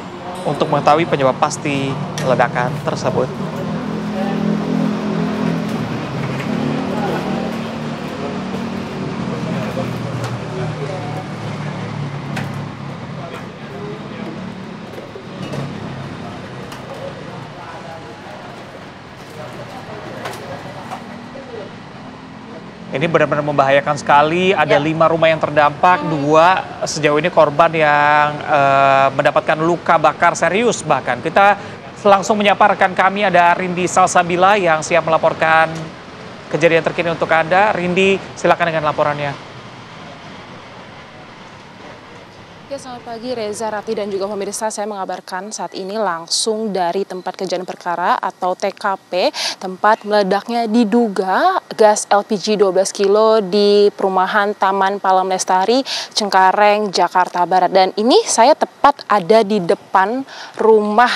S2: untuk mengetahui penyebab pasti ledakan tersebut. Ini benar-benar membahayakan sekali. Ada 5 rumah yang terdampak, 2 sejauh ini korban yang mendapatkan luka bakar serius bahkan. Kita langsung menyapa rekan kami, ada Rindi Salsabila yang siap melaporkan kejadian terkini untuk Anda. Rindi, silakan dengan laporannya.
S20: Ya, selamat pagi Reza, Rati, dan juga pemirsa. Saya mengabarkan saat ini langsung dari tempat kejadian perkara atau TKP, tempat meledaknya diduga gas LPG 12 kilo di perumahan Taman Palem Lestari, Cengkareng, Jakarta Barat. Dan ini saya tepat ada di depan rumah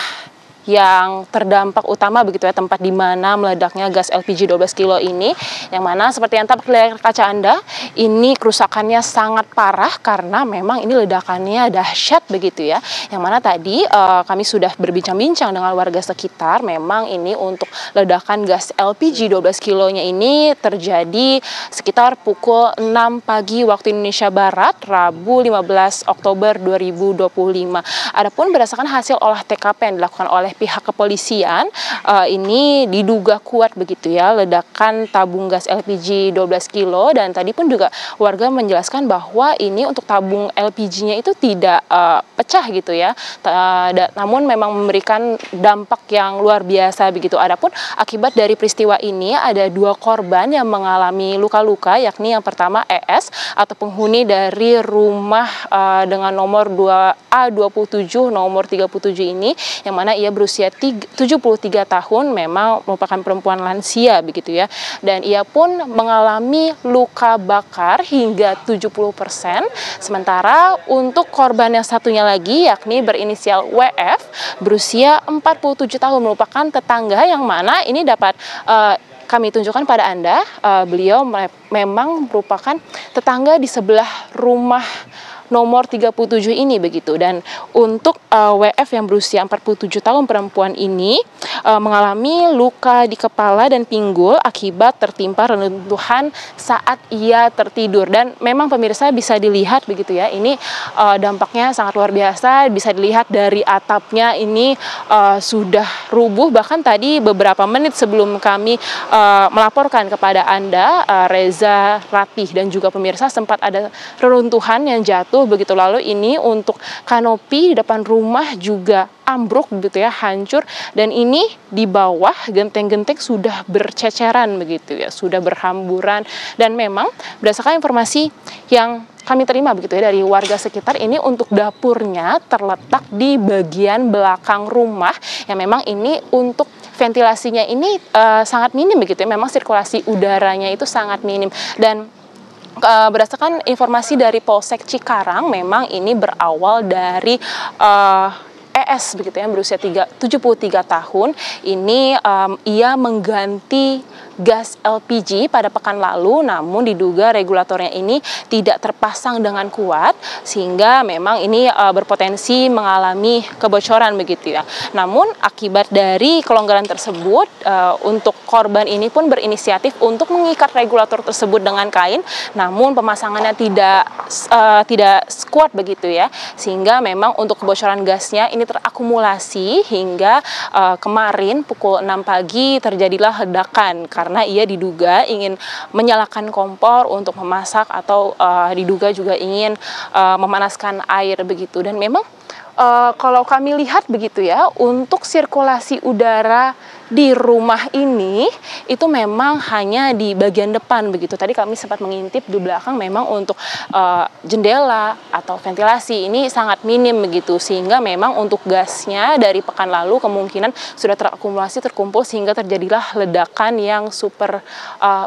S20: yang terdampak utama begitu ya, tempat di mana meledaknya gas LPG 12 kilo ini, yang mana seperti yang tampak di layar kaca Anda, ini kerusakannya sangat parah karena memang ini ledakannya dahsyat begitu ya, yang mana tadi kami sudah berbincang-bincang dengan warga sekitar. Memang ini untuk ledakan gas LPG 12 kilonya ini terjadi sekitar pukul 6 pagi waktu Indonesia Barat, Rabu 15 Oktober 2025. Adapun berdasarkan hasil olah TKP yang dilakukan oleh pihak kepolisian, ini diduga kuat begitu ya, ledakan tabung gas LPG 12 kilo, dan tadi pun juga warga menjelaskan bahwa ini untuk tabung LPG-nya itu tidak pecah gitu ya, namun memang memberikan dampak yang luar biasa begitu. Adapun akibat dari peristiwa ini ada 2 korban yang mengalami luka-luka, yakni yang pertama ES atau penghuni dari rumah dengan nomor 2A27 nomor 37 ini, yang mana ia berusia 73 tahun, memang merupakan perempuan lansia begitu ya, dan ia pun mengalami luka bakar hingga 70%. Sementara untuk korban yang satunya lagi, yakni berinisial WF, berusia 47 tahun, merupakan tetangga, yang mana ini dapat kami tunjukkan pada Anda, beliau memang merupakan tetangga di sebelah rumah nomor 37 ini begitu. Dan untuk WF yang berusia 47 tahun perempuan ini mengalami luka di kepala dan pinggul akibat tertimpa reruntuhan saat ia tertidur. Dan memang pemirsa bisa dilihat begitu ya, ini dampaknya sangat luar biasa. Bisa dilihat dari atapnya ini sudah rubuh, bahkan tadi beberapa menit sebelum kami melaporkan kepada Anda, Reza, Ratih, dan juga pemirsa, sempat ada reruntuhan yang jatuh begitu. Lalu ini untuk kanopi di depan rumah juga ambruk begitu ya, hancur, dan ini di bawah genteng-genteng sudah berceceran begitu ya, sudah berhamburan. Dan memang berdasarkan informasi yang kami terima begitu ya dari warga sekitar, ini untuk dapurnya terletak di bagian belakang rumah, yang memang ini untuk ventilasinya ini sangat minim begitu ya, memang sirkulasi udaranya itu sangat minim. Dan berdasarkan informasi dari Polsek Cikarang, memang ini berawal dari ES begitu ya, berusia 73 tahun. Ini ia mengganti gas LPG pada pekan lalu, namun diduga regulatornya ini tidak terpasang dengan kuat sehingga memang ini berpotensi mengalami kebocoran begitu ya. Namun akibat dari kelonggaran tersebut, untuk korban ini pun berinisiatif untuk mengikat regulator tersebut dengan kain, namun pemasangannya tidak kuat begitu ya, sehingga memang untuk kebocoran gasnya ini terakumulasi hingga kemarin pukul 6 pagi terjadilah ledakan karena ia diduga ingin menyalakan kompor untuk memasak atau diduga juga ingin memanaskan air begitu. Dan memang kalau kami lihat begitu ya, untuk sirkulasi udara di rumah ini itu memang hanya di bagian depan begitu. Tadi kami sempat mengintip di belakang, memang untuk jendela atau ventilasi ini sangat minim begitu, sehingga memang untuk gasnya dari pekan lalu kemungkinan sudah terakumulasi, terkumpul sehingga terjadilah ledakan yang super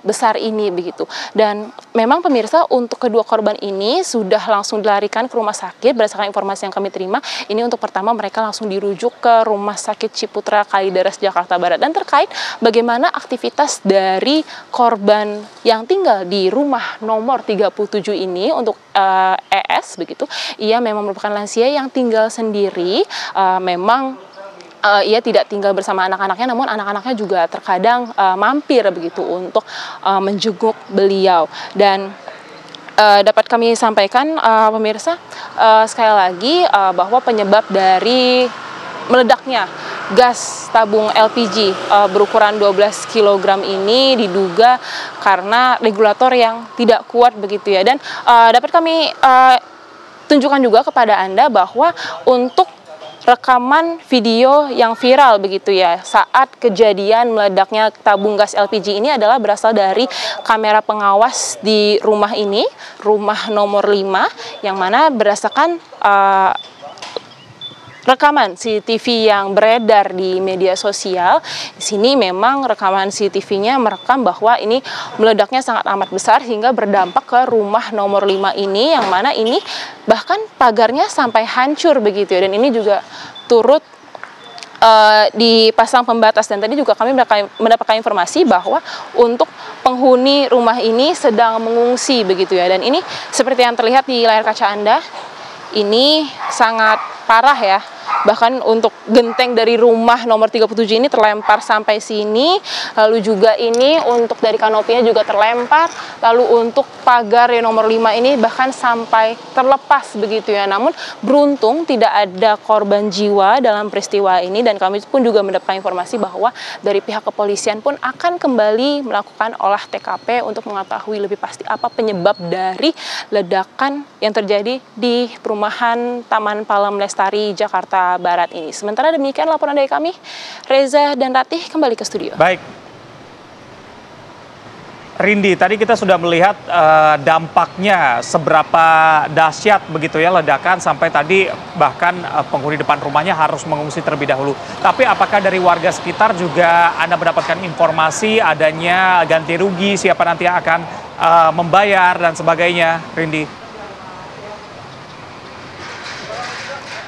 S20: besar ini begitu. Dan memang pemirsa, untuk kedua korban ini sudah langsung dilarikan ke rumah sakit berdasarkan informasi yang kami terima. Ini untuk pertama mereka langsung dirujuk ke Rumah Sakit Ciputra Kalideres Jakarta Barat. Dan terkait bagaimana aktivitas dari korban yang tinggal di rumah nomor 37 ini untuk ES begitu, ia memang merupakan lansia yang tinggal sendiri. Memang ia tidak tinggal bersama anak-anaknya, namun anak-anaknya juga terkadang mampir begitu untuk menjenguk beliau. Dan dapat kami sampaikan pemirsa sekali lagi bahwa penyebab dari meledaknya gas tabung LPG berukuran 12 kg ini diduga karena regulator yang tidak kuat begitu ya. Dan dapat kami tunjukkan juga kepada Anda bahwa untuk rekaman video yang viral begitu ya saat kejadian meledaknya tabung gas LPG ini adalah berasal dari kamera pengawas di rumah ini, rumah nomor 5, yang mana berdasarkan rekaman CCTV yang beredar di media sosial. Di sini memang rekaman CCTV-nya merekam bahwa ini meledaknya sangat amat besar hingga berdampak ke rumah nomor 5 ini, yang mana ini bahkan pagarnya sampai hancur begitu ya. Dan ini juga turut dipasang pembatas. Dan tadi juga kami mendapatkan informasi bahwa untuk penghuni rumah ini sedang mengungsi begitu ya. Dan ini seperti yang terlihat di layar kaca Anda, ini sangat parah ya. Bahkan untuk genteng dari rumah nomor 37 ini terlempar sampai sini. Lalu juga ini untuk dari kanopinya juga terlempar. Lalu untuk pagar yang nomor 5 ini bahkan sampai terlepas begitu ya. Namun beruntung tidak ada korban jiwa dalam peristiwa ini. Dan kami pun juga mendapatkan informasi bahwa dari pihak kepolisian pun akan kembali melakukan olah TKP untuk mengetahui lebih pasti apa penyebab dari ledakan yang terjadi di perumahan Taman Palem Lestari, Jakarta Barat ini. Sementara demikian laporan dari kami, Reza dan Ratih, kembali ke studio.
S2: Baik. Rindi, tadi kita sudah melihat dampaknya seberapa dahsyat begitu ya ledakan, sampai tadi bahkan penghuni depan rumahnya harus mengungsi terlebih dahulu. Tapi apakah dari warga sekitar juga Anda mendapatkan informasi adanya ganti rugi, siapa nanti yang akan membayar dan sebagainya, Rindi?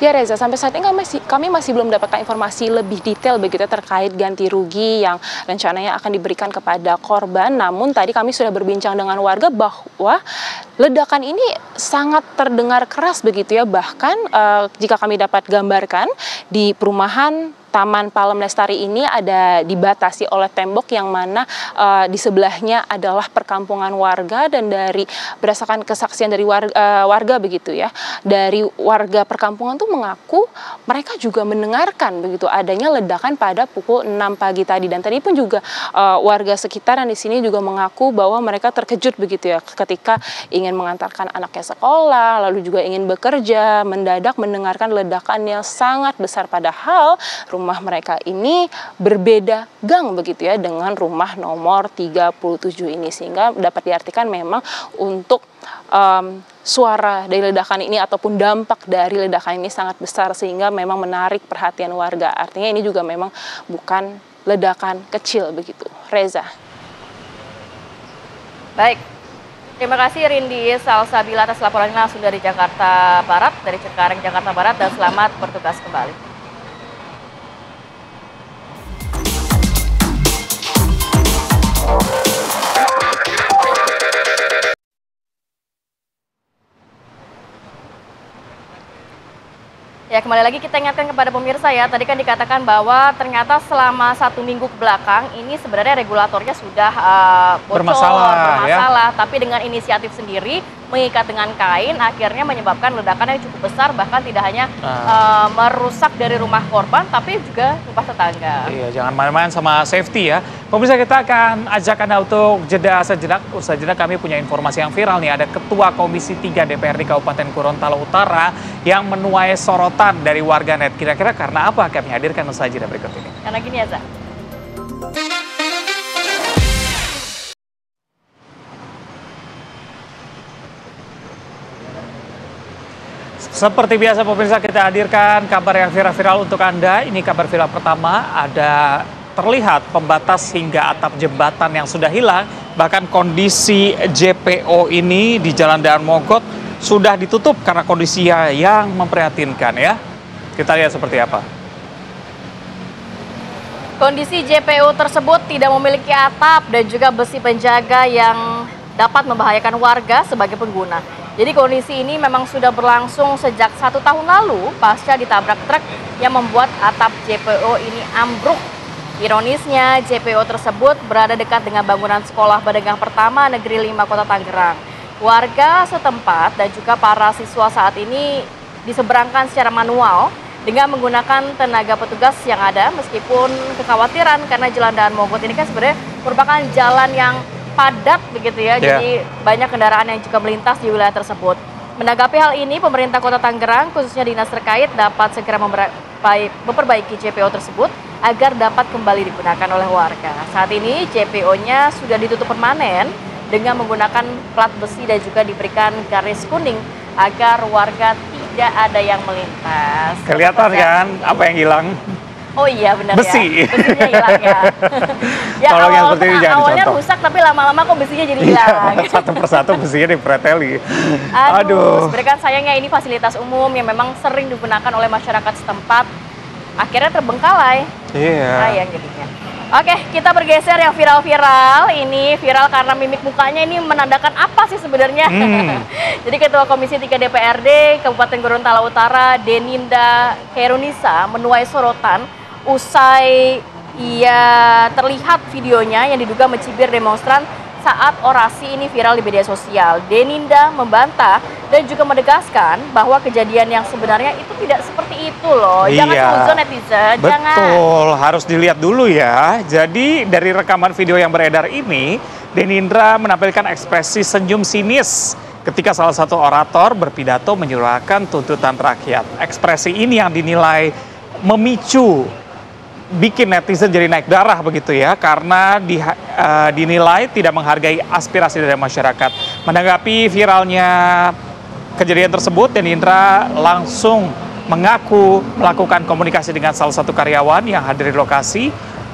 S20: Ya Reza, sampai saat ini kami masih belum mendapatkan informasi lebih detail begitu terkait ganti rugi yang rencananya akan diberikan kepada korban. Namun tadi kami sudah berbincang dengan warga bahwa ledakan ini sangat terdengar keras begitu ya. Bahkan jika kami dapat gambarkan di perumahan Taman Palem Lestari ini ada dibatasi oleh tembok yang mana di sebelahnya adalah perkampungan warga. Dan dari berdasarkan kesaksian dari warga begitu ya, dari warga perkampungan tuh mengaku mereka juga mendengarkan begitu adanya ledakan pada pukul 6 pagi tadi. Dan tadi pun juga warga sekitaran di sini juga mengaku bahwa mereka terkejut begitu ya ketika ingin mengantarkan anaknya sekolah, lalu juga ingin bekerja, mendadak mendengarkan ledakan yang sangat besar, padahal rumah mereka ini berbeda gang begitu ya dengan rumah nomor 37 ini, sehingga dapat diartikan memang untuk suara dari ledakan ini ataupun dampak dari ledakan ini sangat besar sehingga memang menarik perhatian warga. Artinya ini juga memang bukan ledakan kecil begitu. Reza.
S1: Baik. Terima kasih Rindi Salsabila atas laporannya langsung dari Jakarta Barat, dari Cengkareng, Jakarta Barat, dan selamat bertugas kembali. Ya, kembali lagi kita ingatkan kepada pemirsa ya, tadi kan dikatakan bahwa ternyata selama 1 minggu belakang ini sebenarnya regulatornya sudah bocor, bermasalah, tapi dengan inisiatif sendiri mengikat dengan kain akhirnya menyebabkan ledakan yang cukup besar, bahkan tidak hanya merusak dari rumah korban tapi juga rumah tetangga.
S2: Iya, jangan main-main sama safety ya. Pemirsa, kita akan ajak Anda untuk jeda sejenak. Usai jeda kami punya informasi yang viral nih, ada Ketua Komisi 3 DPRD Kabupaten Gorontalo Utara yang menuai sorotan dari warganet. Kira-kira karena apa? Kami hadirkan usai jeda berikut ini.
S1: Karena gini ya, Zah.
S2: Seperti biasa pemirsa, kita hadirkan kabar yang viral-viral untuk Anda. Ini kabar viral pertama, ada terlihat pembatas hingga atap jembatan yang sudah hilang. Bahkan kondisi JPO ini di Jalan Daan Mogot sudah ditutup karena kondisinya yang memprihatinkan ya. Kita lihat seperti apa.
S1: Kondisi JPO tersebut tidak memiliki atap dan juga besi penjaga yang dapat membahayakan warga sebagai pengguna. Jadi kondisi ini memang sudah berlangsung sejak 1 tahun lalu pasca ditabrak truk yang membuat atap JPO ini ambruk. Ironisnya JPO tersebut berada dekat dengan bangunan Sekolah Menengah Pertama Negeri 5 Kota Tangerang. Warga setempat dan juga para siswa saat ini diseberangkan secara manual dengan menggunakan tenaga petugas yang ada, meskipun kekhawatiran karena Jalan Daan Mogot ini kan sebenarnya merupakan jalan yang padat begitu ya, jadi banyak kendaraan yang juga melintas di wilayah tersebut. Menanggapi hal ini, pemerintah Kota Tangerang khususnya dinas terkait dapat segera memperbaiki JPO tersebut agar dapat kembali digunakan oleh warga. Saat ini JPO-nya sudah ditutup permanen dengan menggunakan plat besi dan juga diberikan garis kuning agar warga tidak ada yang melintas.
S2: Kelihatan kan apa yang hilang?
S1: Oh iya benar
S2: besi.
S1: Ya, besinya hilang ya. Ya awalnya rusak tapi lama-lama kok besinya jadi hilang.
S2: Satu persatu besinya dipreteli.
S1: Aduh. Sebenarnya kan sayangnya ini fasilitas umum yang memang sering digunakan oleh masyarakat setempat. Akhirnya terbengkalai.
S2: Iya.
S1: Sayang jadinya. Oke, kita bergeser yang viral-viral. Ini viral karena mimik mukanya ini menandakan apa sih sebenarnya? Jadi Ketua Komisi 3 DPRD Kabupaten Gorontalo Utara, Deninda Herunisa, menuai sorotan usai ia terlihat videonya yang diduga mencibir demonstran saat orasi ini viral di media sosial. Deninda membantah dan juga menegaskan bahwa kejadian yang sebenarnya itu tidak seperti itu loh. Jangan suzon netizen, jangan.
S2: Betul, harus dilihat dulu ya. Jadi dari rekaman video yang beredar ini, Denindra menampilkan ekspresi senyum sinis ketika salah satu orator berpidato menyuarakan tuntutan rakyat. Ekspresi ini yang dinilai memicu, bikin netizen jadi naik darah begitu ya, karena dinilai tidak menghargai aspirasi dari masyarakat. Menanggapi viralnya kejadian tersebut, Denindra langsung mengaku melakukan komunikasi dengan salah satu karyawan yang hadir di lokasi.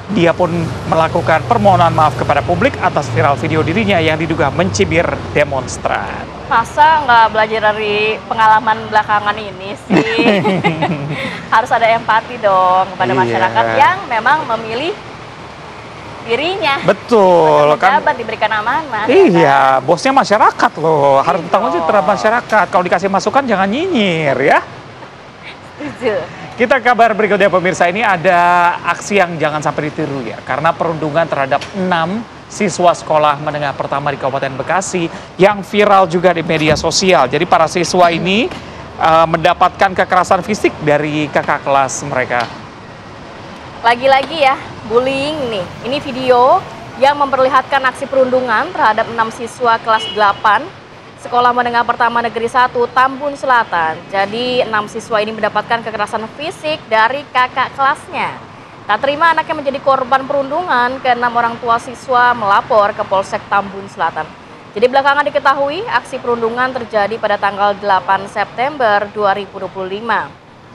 S2: Dia pun melakukan permohonan maaf kepada publik atas viral video dirinya yang diduga mencibir demonstran.
S1: Masa nggak belajar dari pengalaman belakangan ini sih? Harus ada empati dong kepada masyarakat yang memang memilih dirinya.
S2: Betul.
S1: Pejabat diberikan amanah.
S2: Iya, kan? Bosnya masyarakat loh. Harus bertanggung jawab terhadap masyarakat. Kalau dikasih masukan jangan nyinyir ya. Kita kabar berikutnya pemirsa, ini ada aksi yang jangan sampai ditiru ya. Karena perundungan terhadap 6 siswa sekolah menengah pertama di Kabupaten Bekasi yang viral juga di media sosial. Jadi para siswa ini mendapatkan kekerasan fisik dari kakak kelas mereka.
S1: Lagi-lagi ya, bullying nih. Ini video yang memperlihatkan aksi perundungan terhadap 6 siswa kelas 8 Sekolah Menengah Pertama Negeri 1 Tambun Selatan. Jadi 6 siswa ini mendapatkan kekerasan fisik dari kakak kelasnya. Tak terima anaknya menjadi korban perundungan, ke-6 orang tua siswa melapor ke Polsek Tambun Selatan. Jadi belakangan diketahui aksi perundungan terjadi pada tanggal 8 September 2025.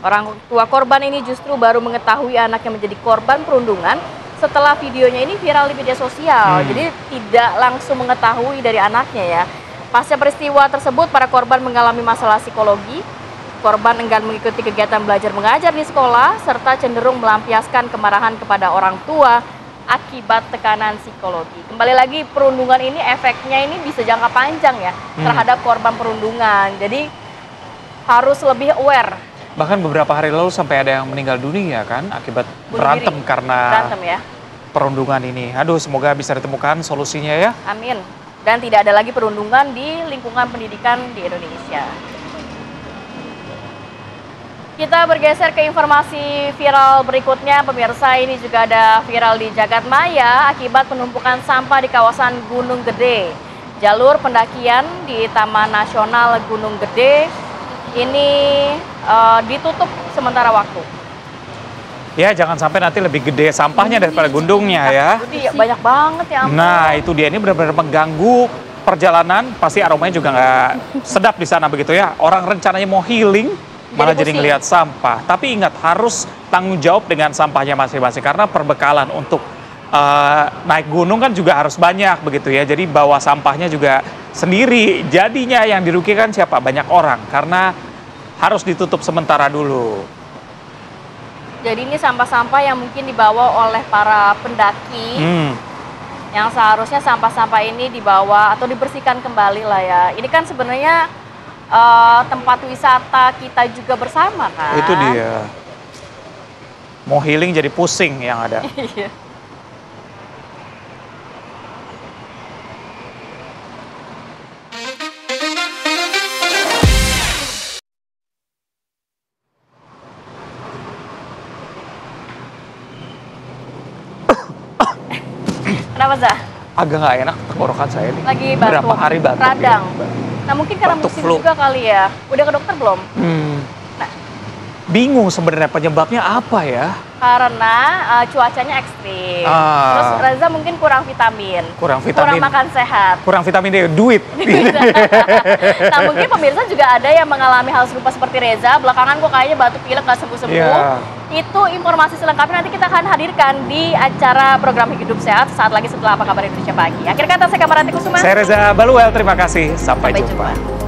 S1: Orang tua korban ini justru baru mengetahui anaknya menjadi korban perundungan setelah videonya ini viral di media sosial. Jadi tidak langsung mengetahui dari anaknya ya. Pasca peristiwa tersebut, para korban mengalami masalah psikologi. Korban enggan mengikuti kegiatan belajar mengajar di sekolah, serta cenderung melampiaskan kemarahan kepada orang tua akibat tekanan psikologi. Kembali lagi, perundungan ini efeknya ini bisa jangka panjang ya terhadap korban perundungan. Jadi harus lebih aware.
S2: Bahkan beberapa hari lalu sampai ada yang meninggal dunia kan akibat berantem karena perundungan ini. Aduh, semoga bisa ditemukan solusinya ya.
S1: Amin. Dan tidak ada lagi perundungan di lingkungan pendidikan di Indonesia. Kita bergeser ke informasi viral berikutnya, pemirsa. Ini juga ada viral di Jagadmaya akibat penumpukan sampah di kawasan Gunung Gede. Jalur pendakian di Taman Nasional Gunung Gede ini ditutup sementara waktu.
S2: Ya, jangan sampai nanti lebih gede sampahnya daripada gunungnya ya.
S1: Jadi banyak banget ya ampun.
S2: Nah, itu dia, ini benar-benar mengganggu perjalanan. Pasti aromanya juga nggak sedap di sana begitu ya. Orang rencananya mau healing, malah jadi ngelihat sampah. Tapi ingat, harus tanggung jawab dengan sampahnya masing-masing. Karena perbekalan untuk naik gunung kan juga harus banyak begitu ya. Jadi bawa sampahnya juga sendiri. Jadinya yang dirugikan siapa? Banyak orang. Karena harus ditutup sementara dulu.
S1: Jadi ini sampah-sampah yang mungkin dibawa oleh para pendaki. Yang seharusnya sampah-sampah ini dibawa atau dibersihkan kembali lah ya. Ini kan sebenarnya tempat wisata kita juga bersama kan.
S2: Itu dia. Mau healing jadi pusing yang ada.
S1: Iya. Kenapa, Zah?
S2: Agak nggak enak tenggorokan saya nih.
S1: Lagi batuk.
S2: Berapa hari batuk.
S1: Radang. Ya. Nah, mungkin karena
S2: batuk
S1: musim
S2: flu
S1: juga kali ya. Udah ke dokter belum? Nah,
S2: bingung sebenarnya penyebabnya apa ya?
S1: Karena cuacanya ekstrim. Terus Reza mungkin kurang vitamin. Kurang makan sehat.
S2: Kurang vitamin D, duit.
S1: Nah, mungkin pemirsa juga ada yang mengalami hal serupa seperti Reza. Belakangan kok kayaknya batuk pilek gak sembuh-sembuh. Itu informasi selengkapnya nanti kita akan hadirkan di acara program Hidup Sehat saat lagi setelah Apa Kabar Indonesia Pagi. Akhir kata, saya Kamarati Kusuma.
S2: Saya Reza Baluel, terima kasih. Sampai jumpa.